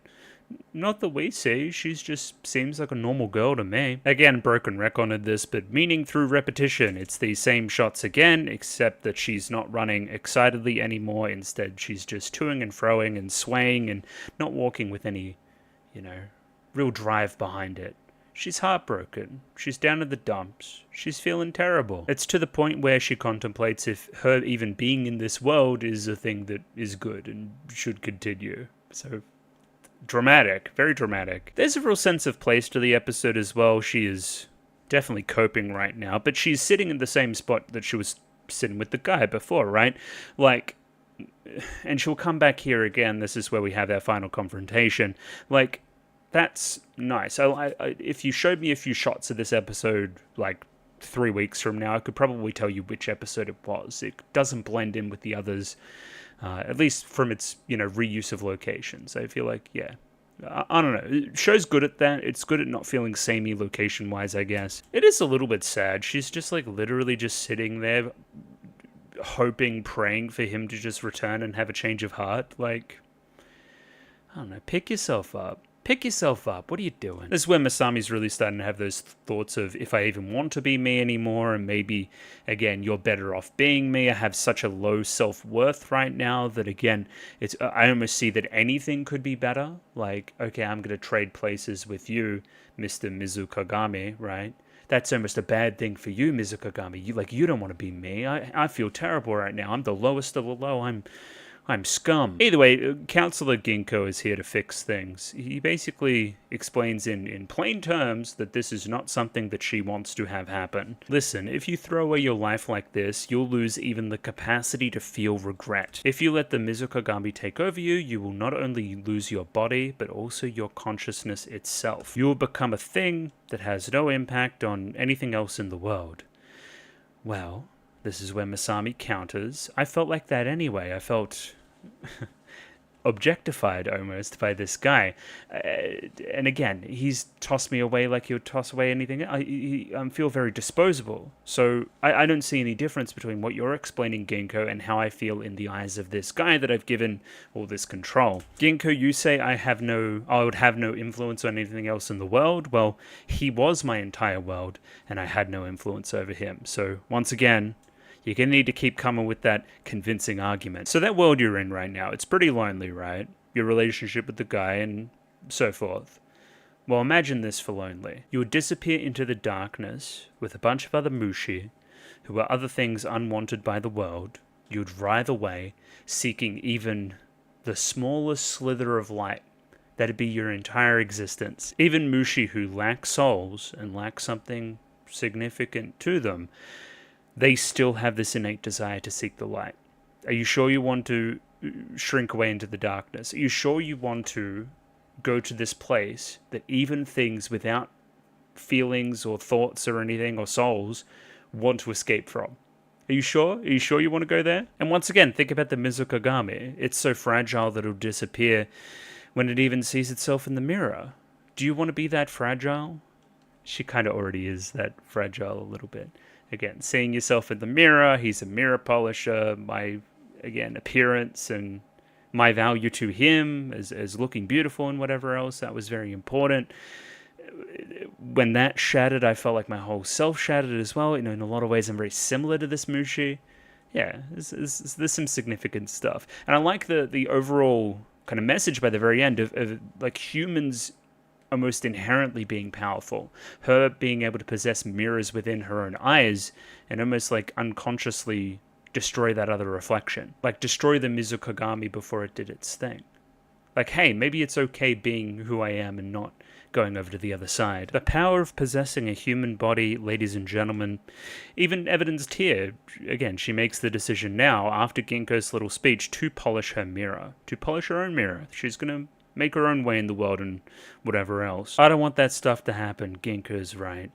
Speaker 2: not that we see. She's just seems like a normal girl to me. Again, broken rec on this, but meaning through repetition. It's the same shots again, except that she's not running excitedly anymore. Instead, she's just toing and froing and swaying and not walking with any, you know, real drive behind it. She's heartbroken. She's down in the dumps. She's feeling terrible. It's to the point where she contemplates if her even being in this world is a thing that is good and should continue. So, dramatic. Very dramatic. There's a real sense of place to the episode as well. She is definitely coping right now, but she's sitting in the same spot that she was sitting with the guy before, right? Like, and she'll come back here again. This is where we have our final confrontation. Like, that's nice. If you showed me a few shots of this episode, like 3 weeks from now, I could probably tell you which episode it was. It doesn't blend in with the others, at least from its, you know, reuse of locations. I feel like, yeah, I don't know. The show's good at that. It's good at not feeling samey location-wise, I guess. It is a little bit sad. She's just, like, literally just sitting there hoping, praying for him to just return and have a change of heart. Like, I don't know, pick yourself up. Pick yourself up. What are you doing? This is where Masami's really starting to have those thoughts of if I even want to be me anymore, and maybe, again, you're better off being me. I have such a low self-worth right now that, again, I almost see that anything could be better. Like, okay, I'm going to trade places with you, Mr. Mizukagami, right? That's almost a bad thing for you, Mizukagami. You don't want to be me. I feel terrible right now. I'm the lowest of the low. I'm scum. Either way, Counselor Ginkgo is here to fix things. He basically explains in plain terms that this is not something that she wants to have happen. Listen, if you throw away your life like this, you'll lose even the capacity to feel regret. If you let the Mizukagami take over you, you will not only lose your body, but also your consciousness itself. You will become a thing that has no impact on anything else in the world. Well, this is where Masami counters. I felt like that anyway. I felt objectified almost by this guy. And again, he's tossed me away like he would toss away anything. I feel very disposable. So I don't see any difference between what you're explaining, Ginkgo, and how I feel in the eyes of this guy that I've given all this control. Ginkgo, you say I would have no influence on anything else in the world. Well, he was my entire world, and I had no influence over him. So once again, you're going to need to keep coming with that convincing argument. So that world you're in right now, it's pretty lonely, right? Your relationship with the guy and so forth. Well, imagine this for lonely. You would disappear into the darkness with a bunch of other Mushi, who are other things unwanted by the world. You would writhe away, seeking even the smallest slither of light. That'd be your entire existence. Even Mushi who lack souls and lack something significant to them, they still have this innate desire to seek the light. Are you sure you want to shrink away into the darkness? Are you sure you want to go to this place that even things without feelings or thoughts or anything or souls want to escape from? Are you sure? Are you sure you want to go there? And once again, think about the Mizukagami. It's so fragile that it'll disappear when it even sees itself in the mirror. Do you want to be that fragile? She kind of already is that fragile a little bit. Again, seeing yourself in the mirror, he's a mirror polisher, my, again, appearance and my value to him as looking beautiful and whatever else, that was very important. When that shattered, I felt like my whole self shattered as well. In a lot of ways, I'm very similar to this Mushi. Yeah, there's some significant stuff. And I like the overall kind of message by the very end of like humans almost inherently being powerful, her being able to possess mirrors within her own eyes and almost like unconsciously destroy that other reflection, like destroy the Mizukagami before it did its thing. Like, hey, maybe it's okay being who I am and not going over to the other side. The power of possessing a human body, ladies and gentlemen, even evidenced here. Again, she makes the decision now, after Ginkgo's little speech, to polish her mirror, to polish her own mirror. She's gonna make her own way in the world and whatever else. I don't want that stuff to happen. Ginkgo's right.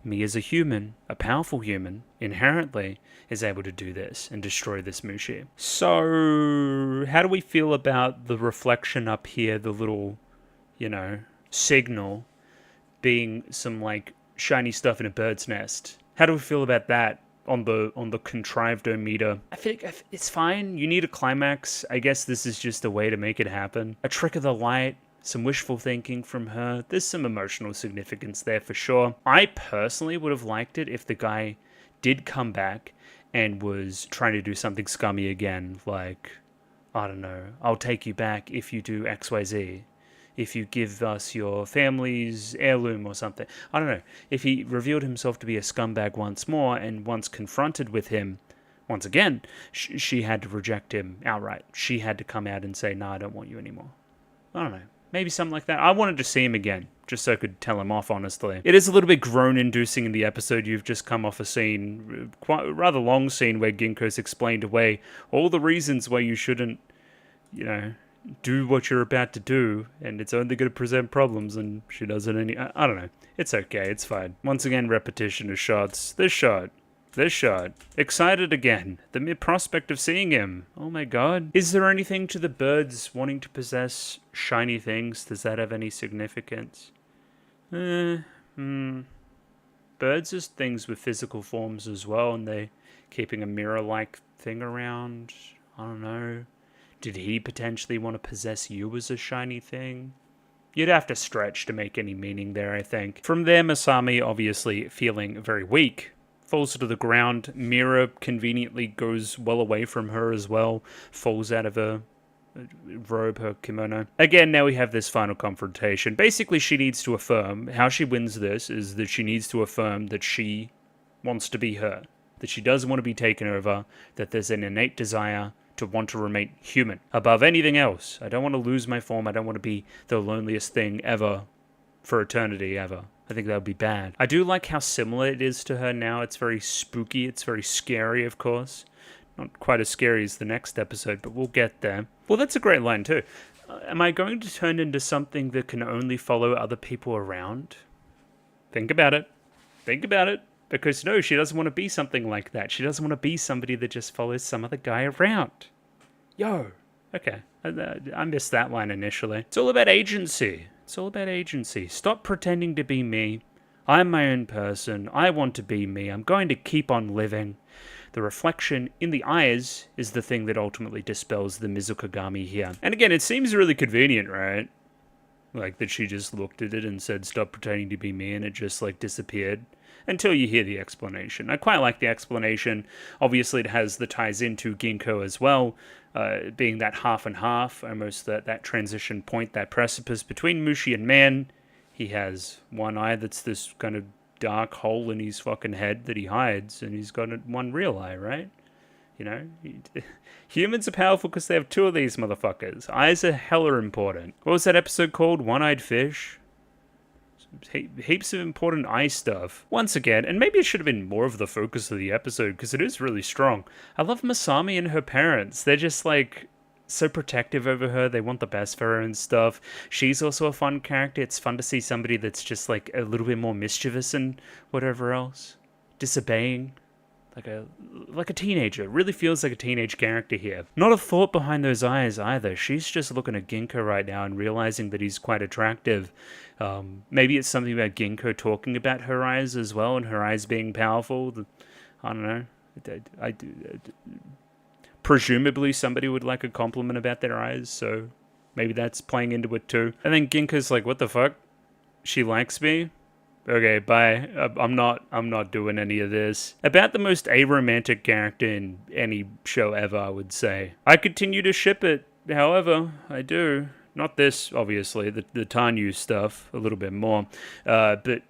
Speaker 2: Me as a human, a powerful human, inherently is able to do this and destroy this Mushi. So, how do we feel about the reflection up here, the little, signal being some, like, shiny stuff in a bird's nest? How do we feel about that on the contrived meter? I think it's fine. You need a climax. I guess this is just a way to make it happen. A trick of the light, some wishful thinking from her. There's some emotional significance there for sure. I personally would have liked it if the guy did come back and was trying to do something scummy again, like, I don't know, I'll take you back if you do XYZ. If you give us your family's heirloom or something. I don't know. If he revealed himself to be a scumbag once more, and once confronted with him, once again, she had to reject him outright. She had to come out and say, no, I don't want you anymore. I don't know. Maybe something like that. I wanted to see him again, just so I could tell him off, honestly. It is a little bit groan-inducing in the episode. You've just come off a scene, quite a rather long scene, where Ginkgo's explained away all the reasons why you shouldn't, do what you're about to do, and it's only going to present problems, and she does it I don't know. It's okay, it's fine. Once again, repetition of shots. This shot. Excited again. The mere prospect of seeing him. Oh my god. Is there anything to the birds wanting to possess shiny things? Does that have any significance? Birds are things with physical forms as well, and they keeping a mirror-like thing around? I don't know. Did he potentially want to possess you as a shiny thing? You'd have to stretch to make any meaning there, I think. From there, Masami, obviously feeling very weak, falls to the ground. Mira conveniently goes well away from her as well, falls out of her robe, her kimono. Again, now we have this final confrontation. Basically, she needs to affirm, how she wins this is that she needs to affirm that she wants to be her, that she doesn't want to be taken over, that there's an innate desire to want to remain human above anything else. I don't want to lose my form. I don't want to be the loneliest thing ever for eternity ever. I think that would be bad. I do like how similar it is to her now. It's very spooky. It's very scary, of course. Not quite as scary as the next episode, but we'll get there. Well, that's a great line too. Am I going to turn into something that can only follow other people around? Think about it. Think about it. Because no, she doesn't want to be something like that. She doesn't want to be somebody that just follows some other guy around. Yo. Okay. I missed that line initially. It's all about agency. It's all about agency. Stop pretending to be me. I'm my own person. I want to be me. I'm going to keep on living. The reflection in the eyes is the thing that ultimately dispels the Mizukagami here. And again, it seems really convenient, right? Like that she just looked at it and said, stop pretending to be me, and it just like disappeared. Until you hear the explanation. I quite like the explanation. Obviously, it has the ties into Ginkgo as well, being that half and half, almost that transition point, that precipice between Mushi and man. He has one eye that's this kind of dark hole in his fucking head that he hides, and he's got one real eye, right? You know, humans are powerful because they have two of these motherfuckers. Eyes are hella important. What was that episode called? One-Eyed Fish? Heaps of important eye stuff. Once again, and maybe it should have been more of the focus of the episode because it is really strong. I love Masami and her parents. They're just like so protective over her. They want the best for her and stuff. She's also a fun character. It's fun to see somebody that's just like a little bit more mischievous and whatever else. Disobeying. Like a teenager. It really feels like a teenage character here. Not a thought behind those eyes either. She's just looking at Ginkgo right now and realizing that he's quite attractive. Maybe it's something about Ginkgo talking about her eyes as well, and her eyes being powerful. I don't know. Presumably somebody would like a compliment about their eyes, so maybe that's playing into it too. And then Ginkgo's like, what the fuck? She likes me? Okay, bye. I'm not doing any of this. About the most aromantic character in any show ever, I would say. I continue to ship it, however, I do. Not this, obviously, the Tanyu stuff, a little bit more. But,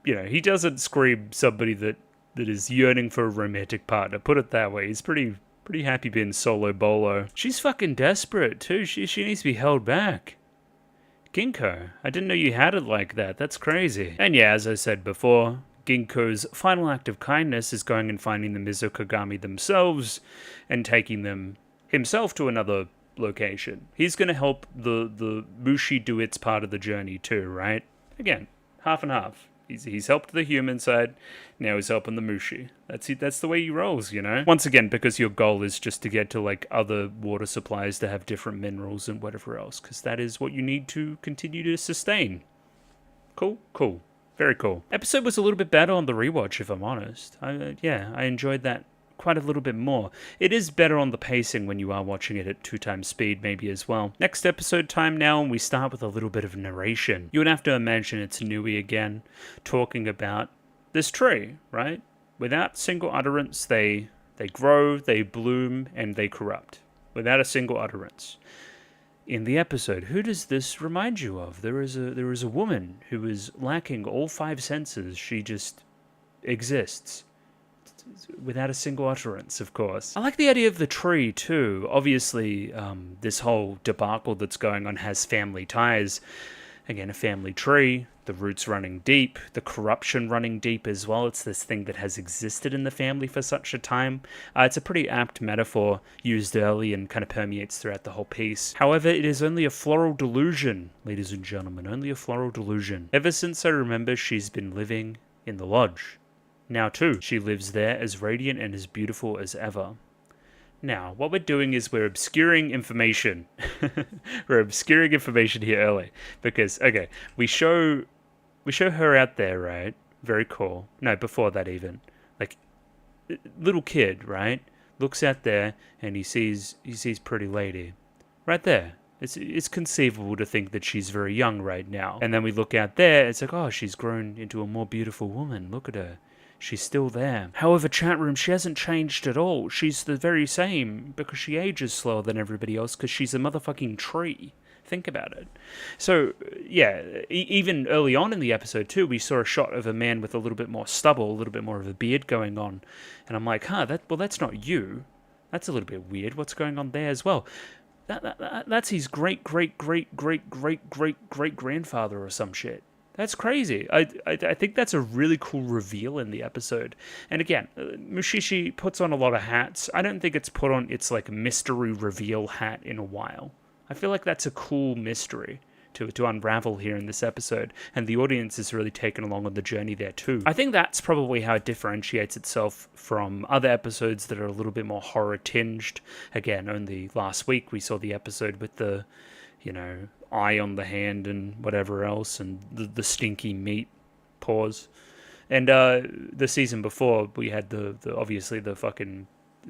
Speaker 2: you know, he doesn't scream somebody that is yearning for a romantic partner. Put it that way. He's pretty happy being solo bolo. She's fucking desperate, too. She needs to be held back. Ginkgo, I didn't know you had it like that. That's crazy. And yeah, as I said before, Ginkgo's final act of kindness is going and finding the Mizukagami themselves and taking them himself to another location. He's going to help the Mushi do its part of the journey too, right? Again, half and half. He's helped the human side, now he's helping the Mushi. That's the way he rolls, you know? Once again, because your goal is just to get to, like, other water supplies to have different minerals and whatever else, because that is what you need to continue to sustain. Cool? Cool. Very cool. Episode was a little bit better on the rewatch, if I'm honest. I enjoyed that quite a little bit more. It is better on the pacing when you are watching it at 2x speed maybe as well. Next episode time now, and we start with a little bit of narration. You would have to imagine it's Nui again, talking about this tree, right? Without single utterance, they grow, they bloom, and they corrupt. Without a single utterance. In the episode, who does this remind you of? There is a woman who is lacking all 5 senses. She just exists. Without a single utterance, of course. I like the idea of the tree, too. Obviously, this whole debacle that's going on has family ties. Again, a family tree, the roots running deep, the corruption running deep as well. It's this thing that has existed in the family for such a time. It's a pretty apt metaphor used early and kind of permeates throughout the whole piece. However, it is only a floral delusion, ladies and gentlemen, only a floral delusion. Ever since I remember, she's been living in the lodge. Now, too, she lives there as radiant and as beautiful as ever. Now, what we're doing is we're obscuring information. We're obscuring information here early. Because, okay, we show her out there, right? Very cool. No, before that even. Like, little kid, right? looks out there, and he sees Pretty Lady. Right there. It's conceivable to think that she's very young right now. And then we look out there, it's like, oh, she's grown into a more beautiful woman. Look at her. She's still there. However, chat room, she hasn't changed at all. She's the very same because she ages slower than everybody else because she's a motherfucking tree. Think about it. So, yeah, even early on in the episode, too, we saw a shot of a man with a little bit more stubble, a little bit more of a beard going on. And I'm like, that's not you. That's a little bit weird. What's going on there as well? That's his great-great-great-great-great-great-great-grandfather or some shit. That's crazy. I think that's a really cool reveal in the episode. And again, Mushishi puts on a lot of hats. I don't think it's put on its like mystery reveal hat in a while. I feel like that's a cool mystery to unravel here in this episode, and the audience is really taken along on the journey there too. I think that's probably how it differentiates itself from other episodes that are a little bit more horror tinged. Again, only last week we saw the episode with the, eye on the hand and whatever else, and the stinky meat paws. And the season before we had the obviously the fucking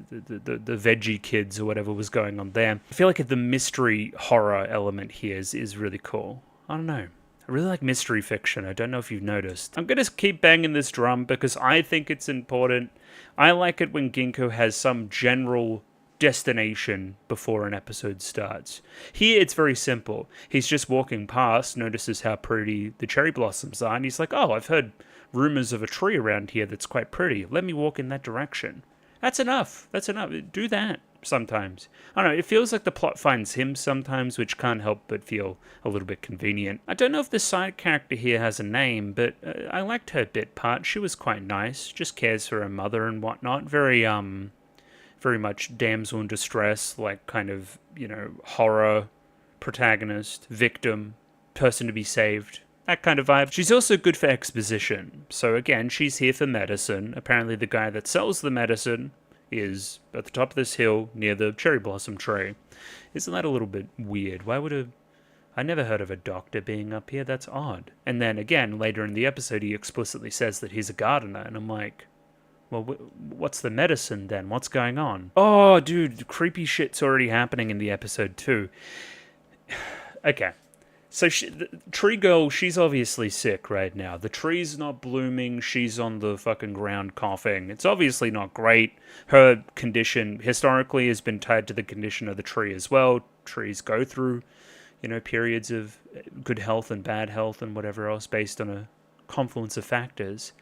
Speaker 2: the veggie kids or whatever was going on there. I feel like the mystery horror element here is really cool. I don't know. I really like mystery fiction. I don't know if you've noticed. I'm going to keep banging this drum because I think it's important. I like it when Ginkgo has some general destination before an episode starts. Here it's very simple. He's just walking past, notices how pretty the cherry blossoms are, and he's like, oh, I've heard rumors of a tree around here that's quite pretty. Let me walk in that direction. That's enough. That's enough. Do that sometimes. I don't know, it feels like the plot finds him sometimes, which can't help but feel a little bit convenient. I don't know if the side character here has a name, but I liked her bit part. She was quite nice. Just cares for her mother and whatnot. Very much damsel in distress, like kind of, horror protagonist, victim, person to be saved. That kind of vibe. She's also good for exposition. So again, she's here for medicine. Apparently the guy that sells the medicine is at the top of this hill near the cherry blossom tree. Isn't that a little bit weird? I never heard of a doctor being up here. That's odd. And then again, later in the episode, he explicitly says that he's a gardener. And I'm like, well, what's the medicine then? What's going on? Oh, dude, creepy shit's already happening in the episode too. Okay. So the tree girl, she's obviously sick right now. The tree's not blooming. She's on the fucking ground coughing. It's obviously not great. Her condition historically has been tied to the condition of the tree as well. Trees go through, periods of good health and bad health and whatever else based on a confluence of factors.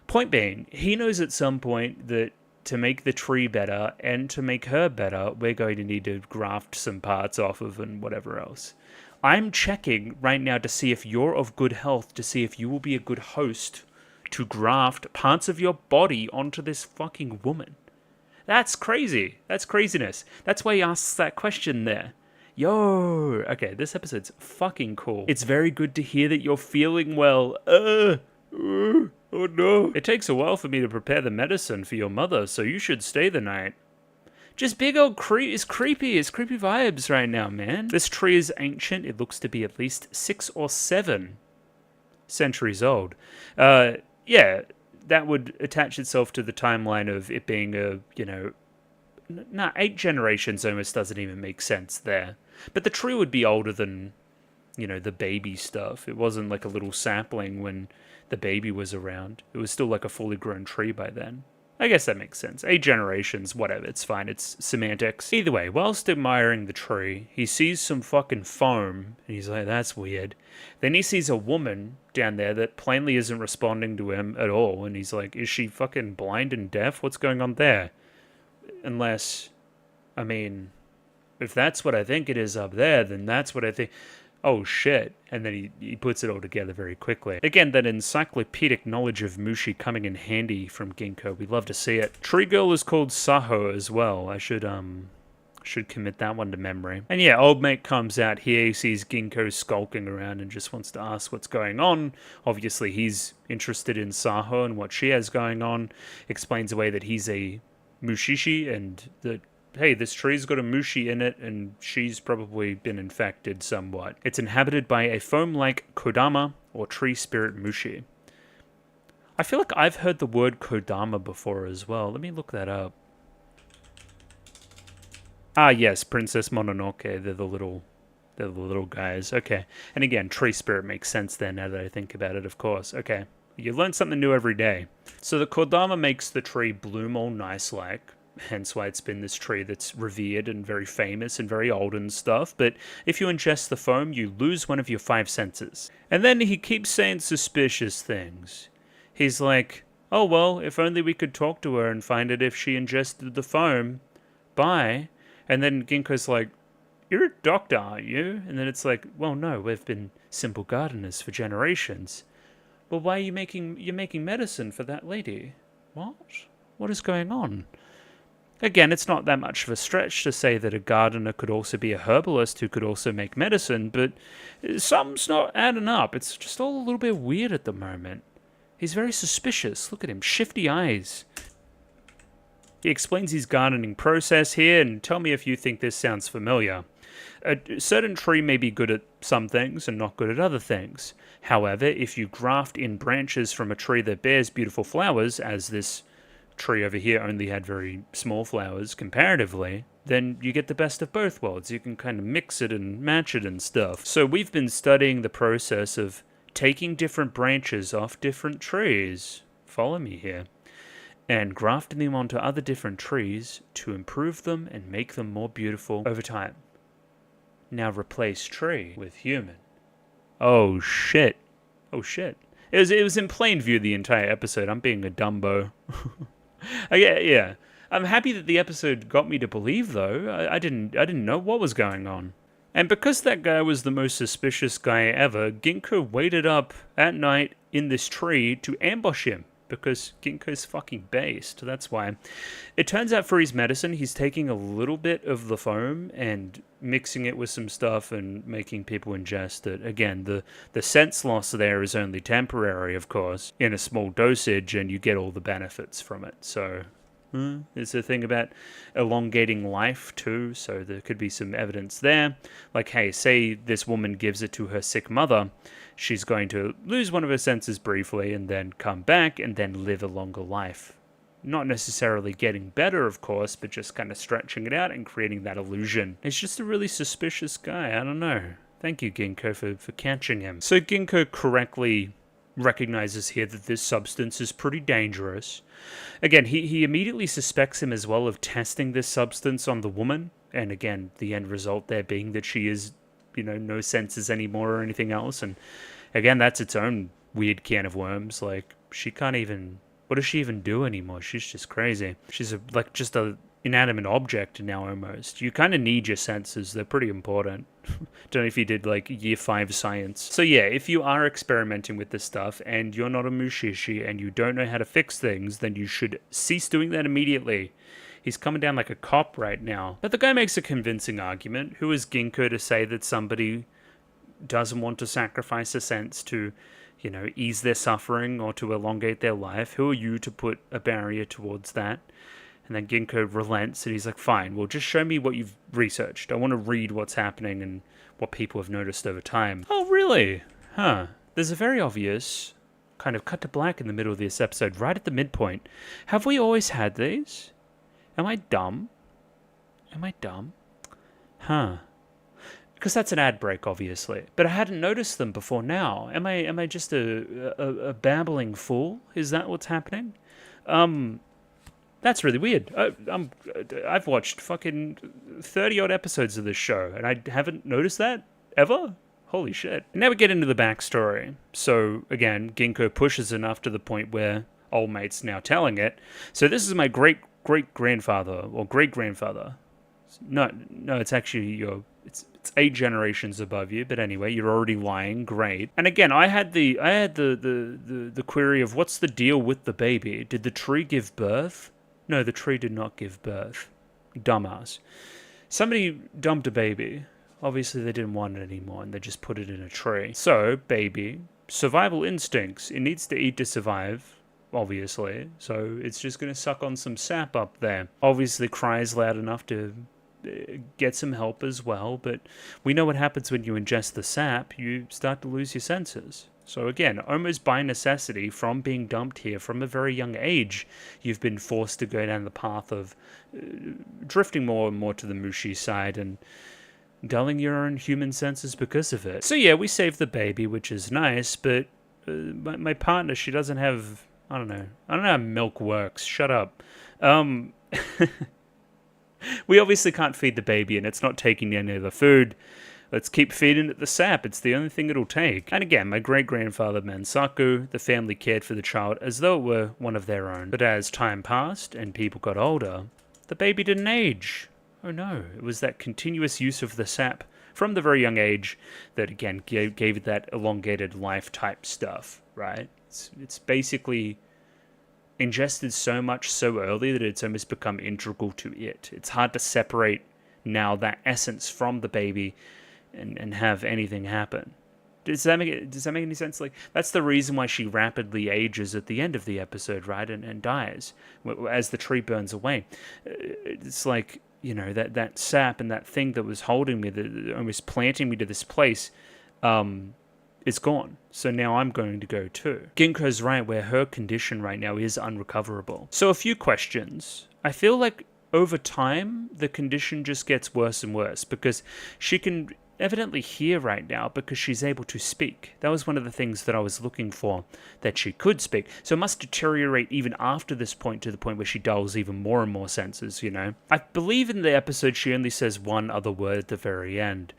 Speaker 2: Point being, he knows at some point that to make the tree better and to make her better, we're going to need to graft some parts off of and whatever else. I'm checking right now to see if you're of good health, to see if you will be a good host to graft parts of your body onto this fucking woman. That's crazy. That's craziness. That's why he asks that question there. Yo. Okay, this episode's fucking cool. It's very good to hear that you're feeling well. Oh no. It takes a while for me to prepare the medicine for your mother, so you should stay the night. Just big old it's creepy. It's creepy vibes right now, man. This tree is ancient. It looks to be at least 6 or 7 centuries old. Yeah, that would attach itself to the timeline of it being 8 generations almost doesn't even make sense there. But the tree would be older than, the baby stuff. It wasn't like a little sapling when the baby was around. It was still like a fully grown tree by then. I guess that makes sense. 8 generations, whatever, it's fine, it's semantics. Either way, whilst admiring the tree, he sees some fucking foam, and he's like, that's weird. Then he sees a woman down there that plainly isn't responding to him at all, and he's like, is she fucking blind and deaf? What's going on there? Unless, if that's what I think it is up there, then that's what I think. Oh shit, and then he puts it all together very quickly. Again, that encyclopedic knowledge of Mushi coming in handy from Ginkgo. We love to see it. Tree girl is called Saho as well. I should commit that one to memory. And yeah, old mate comes out here, he sees Ginkgo skulking around and just wants to ask what's going on. Obviously, he's interested in Saho and what she has going on. Explains away that he's a Mushishi and that, hey, this tree's got a mushi in it, and she's probably been infected somewhat. It's inhabited by a foam-like kodama, or tree spirit mushi. I feel like I've heard the word kodama before as well. Let me look that up. Ah, yes, Princess Mononoke. They're the little guys. Okay. And again, tree spirit makes sense there now that I think about it, of course. Okay. You learn something new every day. So the Kodama makes the tree bloom all nice-like, hence why it's been this tree that's revered and very famous and very old and stuff. But if you ingest the foam, you lose one of your 5 senses. And then he keeps saying suspicious things. He's like, oh, well, if only we could talk to her and find out if she ingested the foam. Bye. And then Ginkgo's like, you're a doctor, aren't you? And then it's like, well, no, we've been simple gardeners for generations. Well, why are you're making medicine for that lady? What? What is going on? Again, it's not that much of a stretch to say that a gardener could also be a herbalist who could also make medicine, but something's not adding up. It's just all a little bit weird at the moment. He's very suspicious. Look at him, shifty eyes. He explains his gardening process here, and tell me if you think this sounds familiar. A certain tree may be good at some things and not good at other things. However, if you graft in branches from a tree that bears beautiful flowers, as this tree over here only had very small flowers comparatively, then you get the best of both worlds. You can kind of mix it and match it and stuff. So we've been studying the process of taking different branches off different trees. Follow me here. And grafting them onto other different trees to improve them and make them more beautiful over time. Now replace tree with human. Oh shit. Oh shit. It was in plain view the entire episode. I'm being a dumbo. Yeah. I'm happy that the episode got me to believe, though. I didn't know what was going on. And because that guy was the most suspicious guy ever, Ginkgo waited up at night in this tree to ambush him. Because Ginkgo's fucking based, that's why. It turns out for his medicine, he's taking a little bit of the foam and mixing it with some stuff and making people ingest it. Again, the sense loss there is only temporary, of course, in a small dosage, and you get all the benefits from it. So, there's a thing about elongating life, too, so there could be some evidence there. Like, hey, say this woman gives it to her sick mother, she's going to lose one of her senses briefly and then come back and then live a longer life. Not necessarily getting better, of course, but just kind of stretching it out and creating that illusion. He's just a really suspicious guy. I don't know. Thank you, Ginkgo, for catching him. So Ginkgo correctly recognizes here that this substance is pretty dangerous. Again, he immediately suspects him as well of testing this substance on the woman. And again, the end result there being that she is, no senses anymore or anything else. And again, that's its own weird can of worms. Like, she can't even... What does she even do anymore? She's just crazy. She's just a inanimate object now almost. You kind of need your senses. They're pretty important. Don't know if you did like year 5 science. So yeah, if you are experimenting with this stuff and you're not a Mushishi and you don't know how to fix things, then you should cease doing that immediately. He's coming down like a cop right now. But the guy makes a convincing argument. Who is Ginkgo to say that somebody doesn't want to sacrifice a sense to, ease their suffering or to elongate their life? Who are you to put a barrier towards that? And then Ginkgo relents and he's like, fine, well, just show me what you've researched. I want to read what's happening and what people have noticed over time. Oh, really? Huh. There's a very obvious kind of cut to black in the middle of this episode, right at the midpoint. Have we always had these? Am I dumb? Huh. Because that's an ad break, obviously. But I hadn't noticed them before now. Am I just a babbling fool? Is that what's happening? That's really weird. I've watched fucking 30-odd episodes of this show, and I haven't noticed that ever? Holy shit. Now we get into the backstory. So, again, Ginkgo pushes enough to the point where old mate's now telling it. So this is my great-grandfather, or great-grandfather. No, it's actually it's 8 generations above you, but anyway, you're already lying. Great. And again, I had the query of what's the deal with the baby? Did the tree give birth? No, the tree did not give birth. Dumbass. Somebody dumped a baby. Obviously, they didn't want it anymore, and they just put it in a tree. So, baby, survival instincts. It needs to eat to survive, obviously. So, it's just going to suck on some sap up there. Obviously, cries loud enough to get some help as well, but we know what happens when you ingest the sap. You start to lose your senses. So again, almost by necessity, from being dumped here from a very young age, you've been forced to go down the path of drifting more and more to the Mushi side and dulling your own human senses because of it. So yeah, we saved the baby, which is nice, but my partner, she doesn't have, I don't know how milk works. Shut up. We obviously can't feed the baby, and it's not taking any of the food. Let's keep feeding it the sap. It's the only thing it'll take. And again, my great-grandfather Mansaku, the family cared for the child as though it were one of their own. But as time passed and people got older, the baby didn't age. Oh no, it was that continuous use of the sap from the very young age that again gave it that elongated life type stuff, right? It's basically ingested so much so early that it's almost become integral to it. It's hard to separate now that essence from the baby and have anything happen. Does that make any sense? Like, that's the reason why she rapidly ages at the end of the episode, right? And dies as the tree burns away. It's like, you know, that sap and that thing that was holding me, that almost planting me to this place, is gone. So now I'm going to go too. Ginko's right, where her condition right now is unrecoverable. So a few questions. I feel like over time, the condition just gets worse and worse because she can evidently hear right now because she's able to speak. That was one of the things that I was looking for, that she could speak. So it must deteriorate even after this point to the point where she dulls even more and more senses, you know. I believe in the episode she only says one other word at the very end.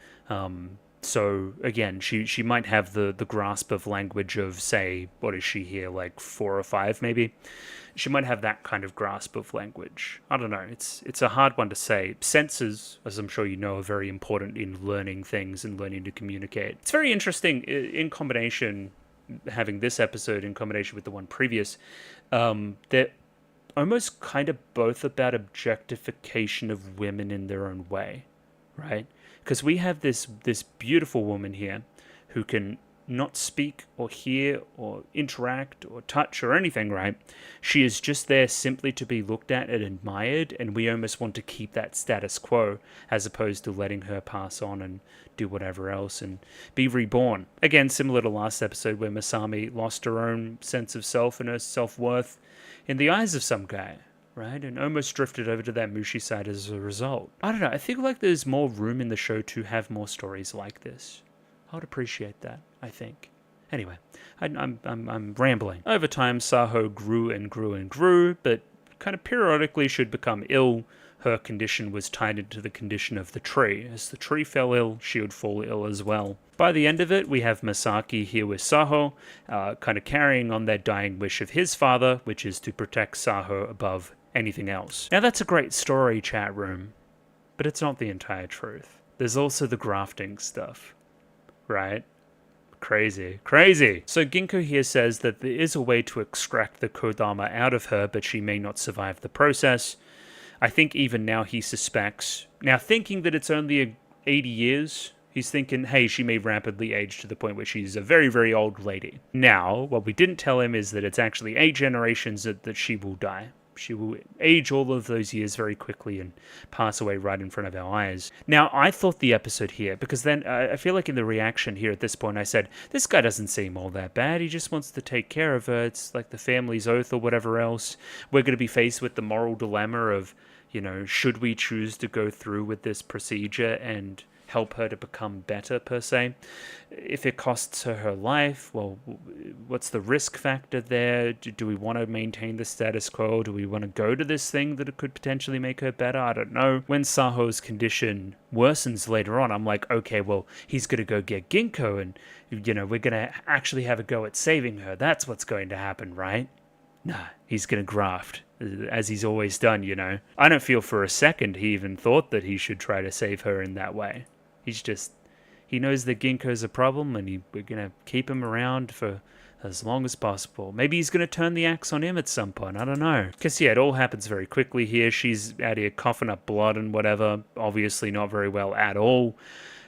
Speaker 2: So again, she might have the grasp of language of, say, what is she here, like 4 or 5 maybe? She might have that kind of grasp of language. I don't know. It's a hard one to say. Senses, as I'm sure you know, are very important in learning things and learning to communicate. It's very interesting in combination, having this episode in combination with the one previous, they're almost kind of both about objectification of women in their own way, right? Because we have this beautiful woman here who can not speak or hear or interact or touch or anything, right? She is just there simply to be looked at and admired, and we almost want to keep that status quo as opposed to letting her pass on and do whatever else and be reborn. Again, similar to last episode where Masami lost her own sense of self and her self-worth in the eyes of some guy, right? And almost drifted over to that Mushi side as a result. I don't know, I think like there's more room in the show to have more stories like this. I would appreciate that, I think. Anyway, I'm rambling. Over time, Saho grew and grew and grew, but kind of periodically she'd become ill. Her condition was tied into the condition of the tree. As the tree fell ill, she would fall ill as well. By the end of it, we have Masaki here with Saho, kind of carrying on that dying wish of his father, which is to protect Saho above anything else. Now that's a great story, chat room, but it's not the entire truth. There's also the grafting stuff, right? Crazy. So Ginko here says that there is a way to extract the Kodama out of her, but she may not survive the process. I think even now he suspects, now thinking that it's only 80 years, he's thinking, hey, she may rapidly age to the point where she's a very, very old lady. Now, what we didn't tell him is that it's actually 8 generations that she will die. She will age all of those years very quickly and pass away right in front of our eyes. Now, I thought the episode here, because then I feel like in the reaction here at this point, I said, this guy doesn't seem all that bad. He just wants to take care of her. It's like the family's oath or whatever else. We're going to be faced with the moral dilemma of, you know, should we choose to go through with this procedure and help her to become better, per se? If it costs her life, well, what's the risk factor there? Do we want to maintain the status quo? Do we want to go to this thing that it could potentially make her better? I don't know. When Saho's condition worsens later on, I'm like, okay, well, he's going to go get Ginko and, you know, we're going to actually have a go at saving her. That's what's going to happen, right? Nah, he's going to graft, as he's always done, you know. I don't feel for a second he even thought that he should try to save her in that way. He's just, he knows that Ginko's a problem and we're going to keep him around for as long as possible. Maybe he's going to turn the axe on him at some point, I don't know. Because yeah, it all happens very quickly here. She's out here coughing up blood and whatever. Obviously not very well at all.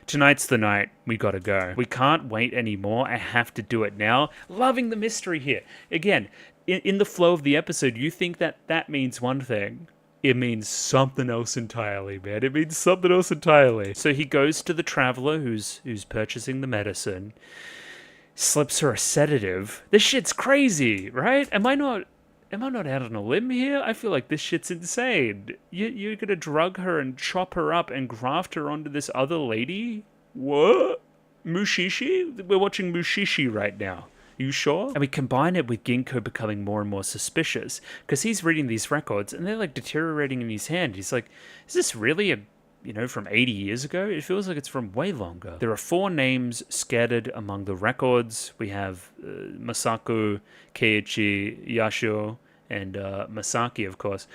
Speaker 2: Tonight's the night. We gotta go. We can't wait anymore. I have to do it now. Loving the mystery here. Again, in the flow of the episode, you think that means one thing. It means something else entirely, man. It means something else entirely. So he goes to the traveler who's purchasing the medicine. slips her a sedative. This shit's crazy, right? Am I not out on a limb here? I feel like this shit's insane. You're gonna drug her and chop her up and graft her onto this other lady? What? Mushishi? We're watching Mushi-Shi right now. You sure? And we combine it with Ginkgo becoming more and more suspicious, because he's reading these records and they're like deteriorating in his hand. He's like, is this really from 80 years ago? It feels like it's from way longer. There are 4 names scattered among the records. We have Masaku, Keiichi, Yashio, and Masaki, of course.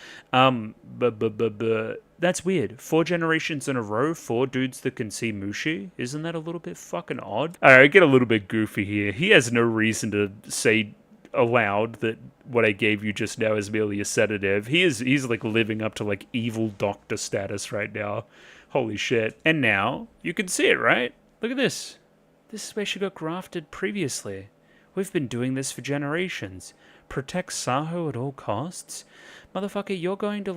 Speaker 2: That's weird. 4 generations in a row, 4 dudes that can see Mushi. Isn't that a little bit fucking odd? Alright, I get a little bit goofy here. He has no reason to say aloud that what I gave you just now is merely a sedative. He's like living up to like evil doctor status right now. Holy shit. And now you can see it, right? Look at this. This is where she got grafted previously. We've been doing this for generations. Protect Saho at all costs? Motherfucker, you're going to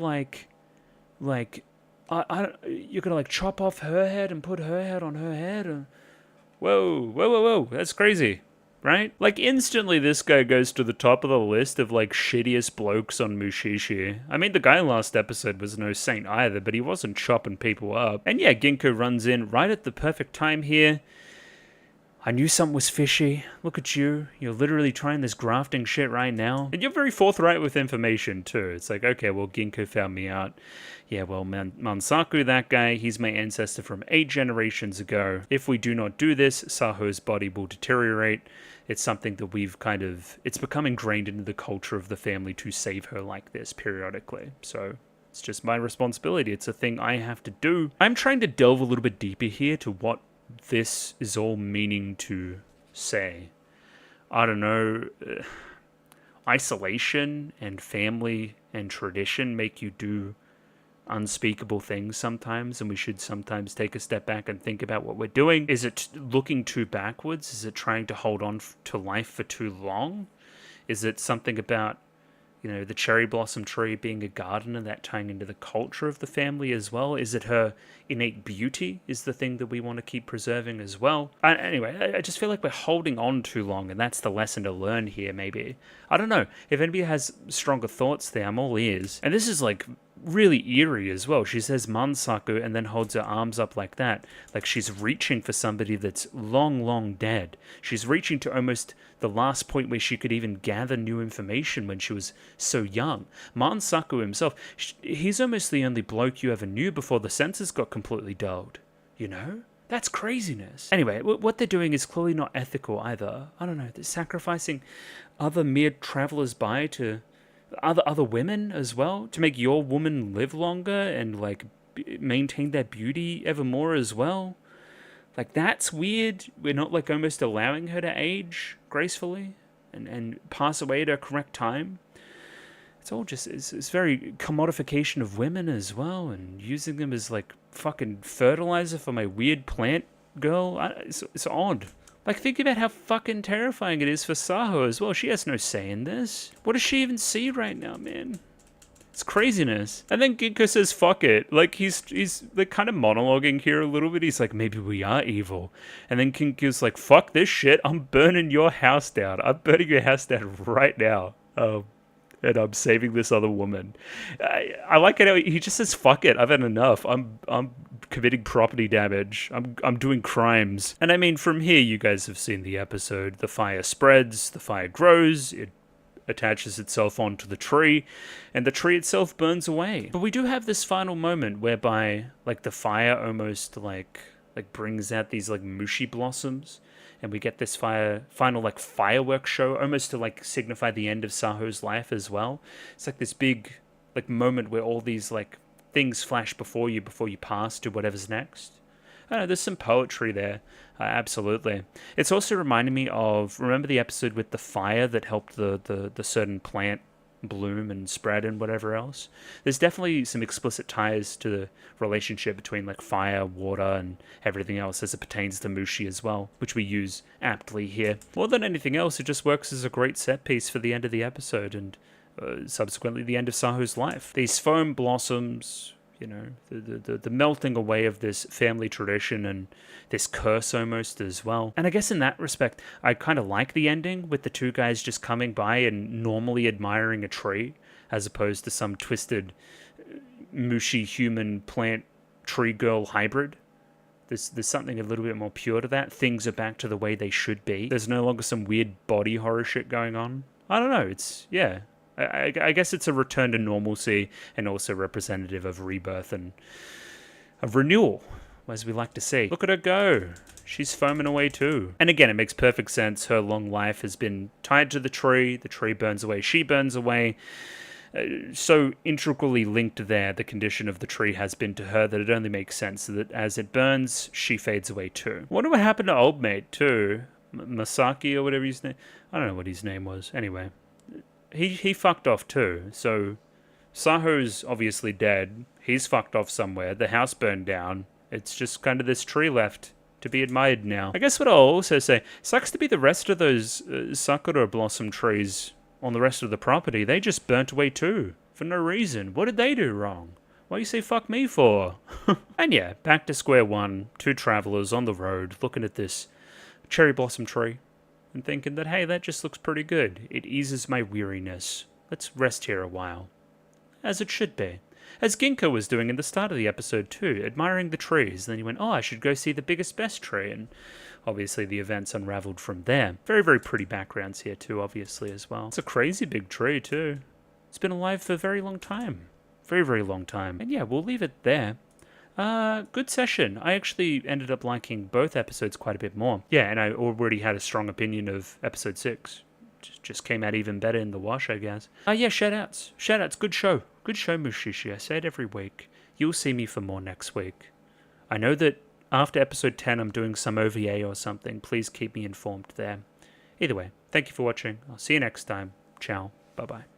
Speaker 2: you're gonna like chop off her head and put her head on her head? Or... Whoa, that's crazy, right? Like instantly this guy goes to the top of the list of like shittiest blokes on Mushishi. I mean, the guy last episode was no saint either, but he wasn't chopping people up. And yeah, Ginkgo runs in right at the perfect time here. I knew something was fishy. Look at you. You're literally trying this grafting shit right now. And you're very forthright with information too. It's like, okay, well, Ginkgo found me out. Yeah, well, Mansaku, that guy, he's my ancestor from 8 generations ago. If we do not do this, Saho's body will deteriorate. It's something that it's become ingrained into the culture of the family to save her like this periodically. So it's just my responsibility. It's a thing I have to do. I'm trying to delve a little bit deeper here to what this is all meaning to say. I don't know. Isolation and family and tradition make you do unspeakable things sometimes, and we should sometimes take a step back and think about what we're doing. Is it looking too backwards? Is it trying to hold on to life for too long? Is it something about the cherry blossom tree being a garden and that tying into the culture of the family as well? Is it her innate beauty is the thing that we want to keep preserving as well? Anyway, I just feel like we're holding on too long, and that's the lesson to learn here, maybe. I don't know. If anybody has stronger thoughts there, I'm all ears. And this is like really eerie as well. She says Mansaku and then holds her arms up like that. Like she's reaching for somebody that's long dead. She's reaching to almost the last point where she could even gather new information when she was so young. Mansaku himself, he's almost the only bloke you ever knew before the senses got completely dulled. That's craziness. Anyway, what they're doing is clearly not ethical either. I don't know, they're sacrificing other mere travelers by to other women as well, to make your woman live longer and like maintain their beauty ever more as well. Like, that's weird. We're not like almost allowing her to age gracefully and pass away at a correct time. It's all just, it's very commodification of women as well, and using them as like fucking fertilizer for my weird plant girl. It's odd. Like, think about how fucking terrifying it is for Saho as well. She has no say in this. What does she even see right now, man? It's craziness. And then Ginkgo says, fuck it. Like, he's like kind of monologuing here a little bit. He's like, maybe we are evil. And then Ginkgo's like, fuck this shit. I'm burning your house down. I'm burning your house down right now. And I'm saving this other woman. I like it. He just says, fuck it. I've had enough. I'm committing property damage. I'm doing crimes. And I mean, from here, you guys have seen the episode. The fire spreads, the fire grows, it attaches itself onto the tree, and the tree itself burns away. But we do have this final moment whereby, like, the fire almost like brings out these like mushi blossoms, and we get this final like fireworks show, almost to like signify the end of Saho's life as well. It's like this big like moment where all these like things flash before you pass to whatever's next. I don't know, there's some poetry there. Absolutely. It's also reminding me of, remember the episode with the fire that helped the certain plant bloom and spread and whatever else? There's definitely some explicit ties to the relationship between like fire, water, and everything else as it pertains to Mushi as well, which we use aptly here. More than anything else, it just works as a great set piece for the end of the episode and subsequently the end of Saho's life. These foam blossoms, You know, the melting away of this family tradition and this curse almost as well. And I guess in that respect, I kind of like the ending with the two guys just coming by and normally admiring a tree, as opposed to some twisted Mushi human plant tree girl hybrid. There's something a little bit more pure to that. Things are back to the way they should be. There's no longer some weird body horror shit going on. I don't know. It's, yeah. I guess it's a return to normalcy and also representative of rebirth and of renewal, as we like to see. Look at her go. She's foaming away too. And again, it makes perfect sense. Her long life has been tied to the tree burns away, she burns away. So integrally linked there, the condition of the tree has been to her that it only makes sense that as it burns, she fades away too. I wonder what happened to old mate too. Masaki or whatever his name. I don't know what his name was. Anyway. He fucked off too, so Saho's obviously dead. He's fucked off somewhere. The house burned down. It's just kind of this tree left to be admired now. I guess what I'll also say, sucks to be the rest of those sakura blossom trees on the rest of the property. They just burnt away too, for no reason. What did they do wrong? What do you say fuck me for? And yeah, back to square one. Two travelers on the road looking at this cherry blossom tree and thinking that, hey, that just looks pretty good. It eases my weariness. Let's rest here a while. As it should be. As Ginkgo was doing in the start of the episode too, admiring the trees. Then he went, oh, I should go see the biggest, best tree. And obviously the events unraveled from there. Very, very pretty backgrounds here too, obviously, as well. It's a crazy big tree too. It's been alive for a very long time. Very, very long time. And yeah, we'll leave it there. Good session. I actually ended up liking both episodes quite a bit more. Yeah, and I already had a strong opinion of episode 6. Just came out even better in the wash, I guess. Yeah, shoutouts. Shoutouts. Good show. Good show, Mushishi. I say it every week. You'll see me for more next week. I know that after episode 10 I'm doing some OVA or something. Please keep me informed there. Either way, thank you for watching. I'll see you next time. Ciao. Bye-bye.